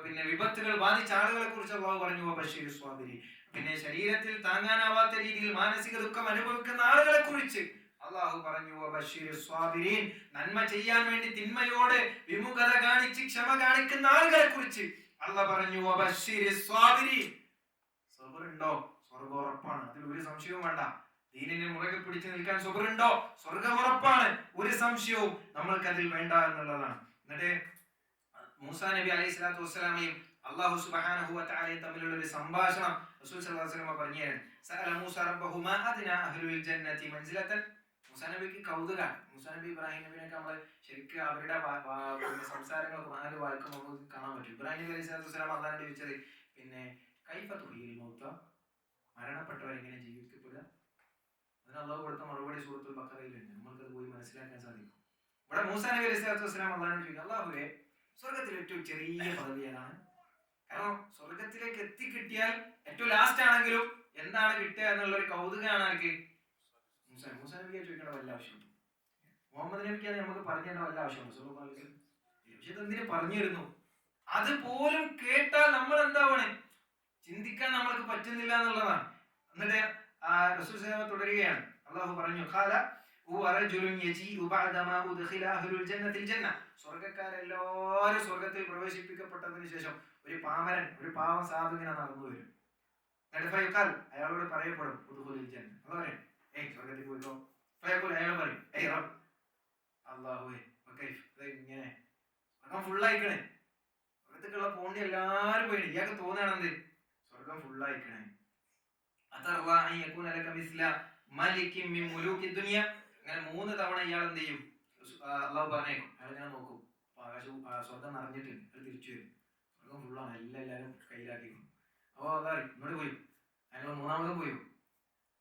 പിന്നെ വിപത്തുകൾ ബാധിച്ച ആളുകളെ കുറിച്ച് അല്ലാഹു പറഞ്ഞു വബശ്ശിരി സ്വാബിരീൻ, പിന്നെ ശരീരത്തിൽ താങ്ങാനാവാത്ത രീതിയിൽ മാനസിക ദുഃഖം അനുഭവിക്കുന്ന ആളുകളെ കുറിച്ച് അല്ലാഹു പറഞ്ഞു വബശ്ശിരി സ്വാബിരീൻ, നന്മ ചെയ്യാൻ വേണ്ടി തിന്മയോട് വിമുഖത കാണിച്ച് ക്ഷമ കാണിക്കുന്ന ആളുകളെ കുറിച്ച് അല്ലാഹു പറഞ്ഞു വബശ്ശിരി സ്വാബിരീൻ. സബറുണ്ടോ? സ്വർഗ്ഗം ഉറപ്പാണ്, അതിൽ ഒരു സംശയവും വേണ്ട. ദീനിനെ മുറുകെ പിടിച്ചു നിൽക്കാൻ സ്വബറുണ്ടോ? സ്വർഗം ഉറപ്പാണ്, ഒരു സംശയവും നമ്മൾക്കതിൽ വേണ്ട എന്നുള്ളതാണ്. എന്നിട്ട് മൂസാ നബി അലൈഹി സ്വലാത്തു വസ്സലാമയും അല്ലാഹു സുബ്ഹാനഹു വ തആലയും തമ്മിലുള്ള ഒരു സംഭാഷണം റസൂൽ സല്ലല്ലാഹു അലൈഹി വസല്ലം പറഞ്ഞുതരാൻ. സഅല മൂസാ റബ്ബഹു മാ അദ്നാ അഹ്ലുൽ ജന്നതി മൻസിലതൻ. മൂസാ നബിക്ക് കൗതുകമാണ്. മൂസാ നബി ഇബ്രാഹിം നബിനൊക്കെ നമ്മൾ ശരിക്കും അവരുടെ സംസാരങ്ങൾ ഖുർആനിൽ വായിക്കുമ്പോൾ നമുക്ക് കാണാൻ പറ്റും. ഇബ്രാഹിം നബി അലൈഹി സ്വലാത്തു വസ്സലാം അല്ലാഹുവിനോട് ചോദിച്ചത് പിന്നെ കൈഫ തുഹീൽ മൗത, മരണപ്പെട്ടവർ എങ്ങനെ ജീവിക്കപ്പെടുക? അതിന് അല്ലാഹു കൊടുത്ത മറുപടി സൂറത്തുൽ ബഖറയിലുണ്ട്. നമ്മൾക്കത് പോയി മനസ്സിലാക്കാൻ സാധിക്കും. ഇവിടെ മൂസാ നബി അലൈഹി സ്വലാത്തു വസ്സലാം അല്ലാഹുവിനോട് ചോദിക്കും, അല്ലാഹുവേ സ്വർഗത്തിൽ ഏറ്റവും ചെറിയ പദവി ഏതാണ്? കാരണം സ്വർഗത്തിലേക്ക് എത്തിക്കിട്ടിയാൽ ഏറ്റവും ലാസ്റ്റ് ആണെങ്കിലും എന്താണ് കിട്ടുക എന്നുള്ള ഒരു കൗതുകമാണ് ആർക്ക്? മൂസാ നബിയെ ചോദിക്കേണ്ട വല്ല ആവശ്യമുണ്ട്? മുഹമ്മദ് നബിക്ക് നമുക്ക് പറഞ്ഞേണ്ട വല്ല ആവശ്യമുണ്ട്? പക്ഷെ ഇതെന്തിനു പറഞ്ഞു തരുന്നു? അതുപോലും കേട്ടാൽ നമ്മൾ എന്താവാണ്, ചിന്തിക്കാൻ നമ്മൾക്ക് പറ്റുന്നില്ല എന്നുള്ളതാണ്. എന്നിട്ട് റസൂൽ സല്ലല്ലാഹു തുടരുകയാണ്. അല്ലാഹു പറഞ്ഞു, ഖാല സ്വർഗക്കാരെല്ലാവരും സ്വർഗത്തിൽ പ്രവേശിപ്പിക്കപ്പെട്ടതിന് ശേഷം ഒരു പാമരൻ, ഒരു പാവം സാധു ഇങ്ങനെ നടന്നു വരും. അയാളോട് പറയപ്പെടും, സ്വർഗത്തിൽ പോയിക്കോ. അയാൾ പറയും, അല്ലാഹുവേ ഇങ്ങനെ സ്വർഗം ഫുള്ളായിക്കണേ, സ്വർഗത്തേക്കുള്ള പോണ്ടി എല്ലാരും പോയി. ഇയാൾക്ക് തോന്നണെന്ത്? സ്വർഗം ഫുള്ളായിക്കണേ. അങ്ങനെ 3 തവണ ഇയാൾ എന്ത് ചെയ്യും? അള്ളാഹു പറഞ്ഞേക്കും. അയാൾ ഇങ്ങനെ നോക്കും, സ്വർഗം നിറഞ്ഞിട്ടുണ്ട്, അയാൾ തിരിച്ചു വരും. സ്വർഗം ഫുള്ളാണ്, എല്ലാവരും കയ്യിലാക്കിക്കും. അപ്പോൾ അതാ ഇങ്ങോട്ട് പോയി. അയാൾ 3ാമതും പോയി,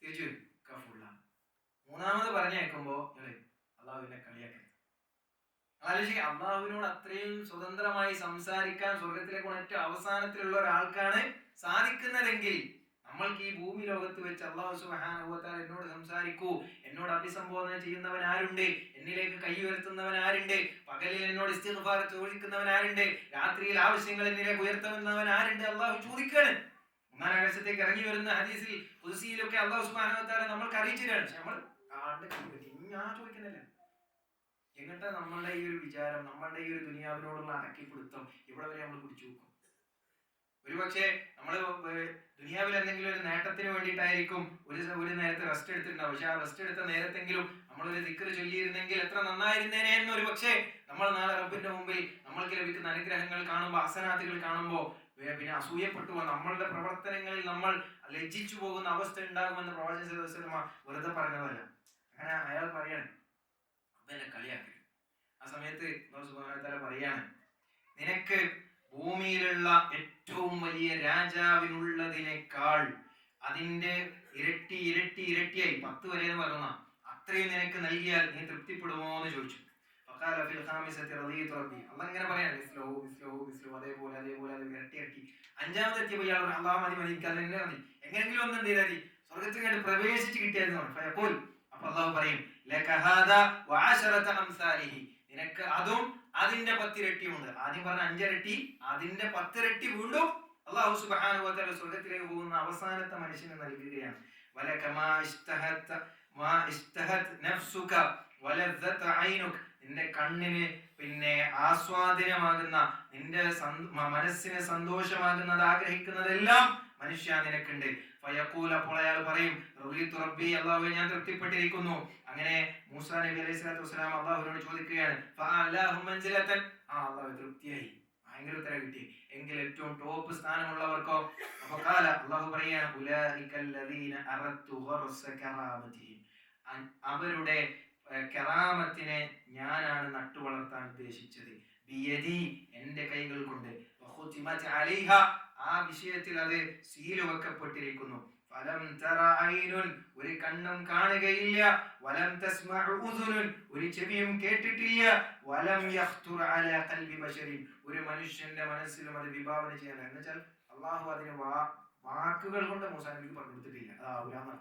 തിരിച്ചു വരും, ഫുള്ളാണ്. 3ാമത് പറഞ്ഞേക്കുമ്പോ അള്ളാഹുവിനെ കളിയാക്കി. അള്ളാഹുവിനോട് അത്രയും സ്വതന്ത്രമായി സംസാരിക്കാൻ സ്വർഗത്തിലേക്ക് ഏറ്റവും അവസാനത്തിലുള്ള ഒരാൾക്കാണ് സാധിക്കുന്നതെങ്കിൽ നമ്മൾക്ക് ഈ ഭൂമി ലോകത്ത് വെച്ച് അല്ലാഹു സുബ്ഹാനഹു വ തആല എന്നോട് സംസാരിക്കൂ, എന്നോട് അഭിസംബോധന ചെയ്യുന്നവൻ ആരുണ്ട്, എന്നിലേക്ക് കൈ ഉയർത്തുന്നവൻ ആരുണ്ട്, പകലിൽ എന്നോട് ഇസ്തിഗ്ഫാർ ചോദിക്കുന്നവൻ ആരുണ്ട്, രാത്രിയിൽ ആവശ്യങ്ങൾ എന്നിലേക്ക് ഉയർത്തുന്നവൻ ആരുണ്ട്? അള്ളാഹു ചോദിക്കാണ്. 1ാം ആകാശത്തേക്ക് ഇറങ്ങി വരുന്ന ഹദീസിൽ ഖുദ്സിയിലൊക്കെ അല്ലാഹു സുബ്ഹാനഹു വ തആല നമ്മൾക്ക് അറിയിച്ചിട്ടാണ്. പക്ഷെ നമ്മൾ ഞാൻ ചോദിക്കുന്നില്ല. എങ്ങട്ടാ നമ്മളുടെ ഈ ഒരു വിചാരം, നമ്മളുടെ ഈ ഒരു ദുനിയാവിനോടുള്ള അടക്കിപ്പിടുത്തം ഇവിടെ വരെ നമ്മൾ പിടിച്ചു വെക്കും. ഒരുപക്ഷെ നമ്മള് ദുനിയാവിൽ എന്തെങ്കിലും ഒരു നേട്ടത്തിന് വേണ്ടിയിട്ടായിരിക്കും ഒരു നേരത്തെ റെസ്റ്റ് എടുത്തിട്ടുണ്ടാവും. പക്ഷെ ആ റെസ്റ്റ് എടുത്ത നേരത്തെങ്കിലും നമ്മളൊരു ദിക്ർ ചൊല്ലിയിരുന്നെങ്കിൽ എത്ര നന്നായിരുന്നേനെ എന്നൊരു പക്ഷേ നമ്മൾ നാളെ റബ്ബിന്റെ മുമ്പിൽ നമ്മൾക്ക് ലഭിക്കുന്ന അനുഗ്രഹങ്ങൾ കാണുമ്പോൾ, ഹസനാത്തുകൾ കാണുമ്പോൾ പിന്നെ അസൂയപ്പെട്ടു നമ്മളുടെ പ്രവർത്തനങ്ങളിൽ നമ്മൾ ലജ്ജിച്ചു പോകുന്ന അവസ്ഥ ഉണ്ടാകുമെന്ന് പ്രവാചകൻ സല്ലല്ലാഹു അലൈഹി വസല്ലം വെറുതെ പറഞ്ഞതല്ല. അങ്ങനെ അയാൾ പറയാണ്, അതെന്നെ കളിയാക്കി. ആ സമയത്ത് അല്ലാഹു സുബ്ഹാനഹു വ തആല പറയാണ്, നിനക്ക് ഭൂമിയിലുള്ള ഏറ്റവും വലിയ രാജാവിനുള്ളതിനേക്കാൾ അതിന്റെ ഇരട്ടി ഇരട്ടി ഇരട്ടിയായി 10 വരെ എന്ന് പറഞ്ഞ അത്രയും നിനക്ക് നൽകിയാൽ നീ തൃപ്തിപ്പെടുമോ എന്ന് ചോദിച്ചു. അള്ളങ്ങനെ പറയാണ്, അതേപോലെ അതേപോലെ അത് ഇരട്ടി ഇരട്ടി. 5ാമത് എത്തിയപ്പോൾ ഇയാൾ അള്ളാഹ് മതി മതി, എനിക്ക് അതെന്നെ മതി, എങ്ങനെങ്കിലും ഒന്നും എന്ത് ചെയ്താൽ മതി, സ്വർഗത്തിൽ പ്രവേശിച്ച് കിട്ടിയായിരുന്നു. അപ്പൊ അള്ളാഹു പറയും, നിനക്ക് അതും അതിന്റെ 10 ഇരട്ടിയുണ്ട്. ആദ്യം പറഞ്ഞ 5 ഇരട്ടി, അതിന്റെ 10 ഇരട്ടി വീണ്ടും അല്ലാഹു സുബ്ഹാനഹു വ തആല സ്വർഗ്ഗത്തിലേക്ക് പോകുന്ന അവസാനത്തെ മനുഷ്യന് നൽകുകയാണ്. വലകമാ ഇസ്തഹത് നഫ്സുക വലദ്ദത ഐനുക, നിന്റെ കണ്ണിന് പിന്നെ ആസ്വാദനമാകുന്ന, നിന്റെ മനസ്സിന് സന്തോഷമാകുന്നത്, ആഗ്രഹിക്കുന്നതെല്ലാം മനുഷ്യ നിനക്കുണ്ട്. ഫയഖൂൽ, അപ്പോൾ അയാൾ പറയും, റളിതു റബ്ബി, അല്ലാഹുവേ ഞാൻ തൃപ്തിപ്പെട്ടിരിക്കുന്നു. അങ്ങനെ മൂസാ നബി അലൈഹി സ്വലാത്തു വസ്സലാം അല്ലാഹുവിനോട് ചോദിക്കുകയാണ്, ഫഅലാഹു മൻസിലതൻ, അല്ലാഹു തൃപ്തിയായി, ഭയങ്കര ഉത്തരം കിട്ടി, എങ്കിൽ ഏറ്റവും ടോപ്പ് സ്ഥാനമുള്ളവർക്കോ? അപ്പോൾ ഖാല, അല്ലാഹു പറയാണ്, ഉലൈകല്ലദീന അറദ്തു ഖർസ കറാമതിഹിം, അവരുടെ കറാമത്തിനെ ഞാനാണ് നട്ടു വളർത്താൻ ഉദ്ദേശിച്ചത്. ബിയദി, എൻ്റെ കൈകൾ കൊണ്ട്, വഖുതിമത് അലൈഹ, ആ വിഷയത്തിൽ അത് സീൽ വെക്കപ്പെട്ടിരിക്കുന്നു. ഫലം തറ ഐനുൻ, ഒരു കണ്ണും കാണുകയില്ല, വലം തസ്മഉ ഉദുനുൻ, ഒരു ചെവിയും കേട്ടിട്ടില്ല, വലം യഖ്തുർ അലാ ഖൽബി ബശരിൻ, ഒരു മനുഷ്യന്റെ മനസ്സിലും അത് വിഭാവന ചെയ്യാൻ, എന്നുവെച്ചാൽ അല്ലാഹു അതിനെ വാക്കുകൾ കൊണ്ട് മൂസാ നബിക്ക് പറഞ്ഞു കൊടുത്തിട്ടില്ല. അതാവുലാന്ന്.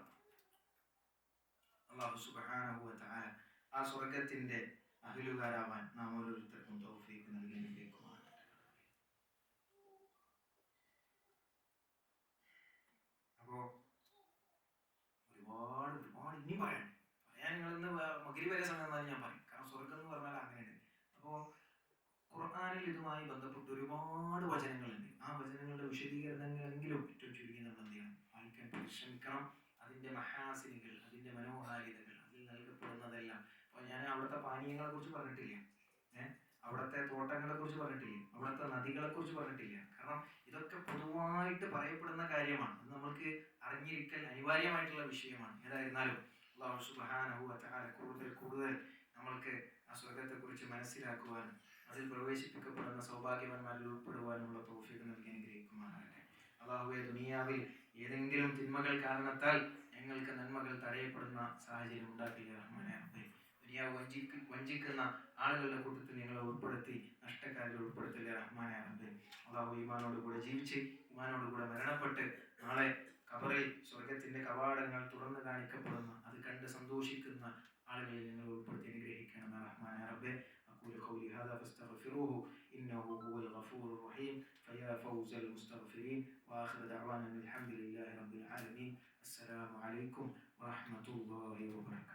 അല്ലാഹു സുബ്ഹാനഹു വ തആല ആ സ്വർഗ്ഗത്തിന്റെ അഹ്ലുകാരാവാൻ നാം ഓരോരുത്തർക്കും തൗഫീഖ് നൽകി അനുഗ്രഹിക്കുമാറാകട്ടെ. അപ്പോ ഒരുപാട് ഇനി പറയാൻ നിങ്ങളിന്ന് മഗ്‌രിബ് വരെ സമയം തന്നാലും ഞാൻ പറയും. കാരണം സ്വർഗ്ഗം എന്ന് പറഞ്ഞാൽ അങ്ങനെയാണ്. അപ്പോൾ ഖുർആനിൽ ഇതുമായി ബന്ധപ്പെട്ട് ഒരുപാട് വചനങ്ങളുണ്ട്. ആ വചനങ്ങളുടെ വിശദീകരണങ്ങളെങ്കിലും ഏറ്റവും ചുരുങ്ങി നമ്മൾ എന്ത് ചെയ്യണം, വായിക്കാൻ പരിശ്രമിക്കണം. അതിന്റെ മഹാസിനുകൾ, അതിന്റെ അവിടുത്തെ പാനീയങ്ങളെ കുറിച്ച് പറഞ്ഞിട്ടില്ല, അവിടുത്തെ തോട്ടങ്ങളെ കുറിച്ച് പറഞ്ഞിട്ടില്ല, അവിടുത്തെ നദികളെ കുറിച്ച് പറഞ്ഞിട്ടില്ല. കാരണം ഇതൊക്കെ പൊതുവായിട്ട് പറയപ്പെടുന്ന കാര്യമാണ്. അത് നമ്മൾക്ക് അറിഞ്ഞിരിക്കൽ അനിവാര്യമായിട്ടുള്ള വിഷയമാണ്. ഏതായിരുന്നാലും അല്ലാഹു സുബ്ഹാനഹു വ തആല കൂടുതൽ നമ്മൾക്ക് ആ സ്വർഗത്തെക്കുറിച്ച് മനസ്സിലാക്കുവാനും അതിൽ പ്രവേശിപ്പിക്കപ്പെടുന്ന സൗഭാഗ്യവാന്മാരിൽ ഉൾപ്പെടുവാനുമുള്ള തൗഫീഖ് നൽകി അനുഗ്രഹിക്കുമാറാകട്ടെ. അല്ലാഹുവേ, ദുനിയാവിൽ ഏതെങ്കിലും തിന്മകൾ കാരണത്താൽ ഞങ്ങൾക്ക് നന്മകൾ തടയപ്പെടുന്ന സാഹചര്യം ഉണ്ടാക്കില്ല റഹ്മാനേ റബ്ബേ. ദുനിയാവ് വഞ്ചിക്കുന്ന ആളുകളുടെ കൂട്ടത്തിൽ ഞങ്ങളെ ഉൾപ്പെടുത്തി നഷ്ടക്കാരിൽ ഉൾപ്പെടുത്തില്ല റഹ്മാനേ റബ്ബേ. അല്ലാഹു ഈമാനോടുകൂടെ ജീവിച്ച് ഈമാനോടുകൂടെ മരണപ്പെട്ട് നാളെ ഖബറിൽ സ്വർഗത്തിന്റെ കവാടങ്ങൾ തുറന്നു കാണിക്കപ്പെടുന്ന അത് കണ്ട് സന്തോഷിക്കുന്ന ആളുകളിൽ ഞങ്ങൾ ഉൾപ്പെടുത്തി അനുഗ്രഹിക്കണം റഹ്മാനേ റബ്ബേ. أقول قولي هذا فاستغفروه إنه هو الغفور الرحيم فيا فوز المستغفرين وآخر دعوانا الحمد لله رب العالمين. السلام عليكم ورحمة الله وبركاته.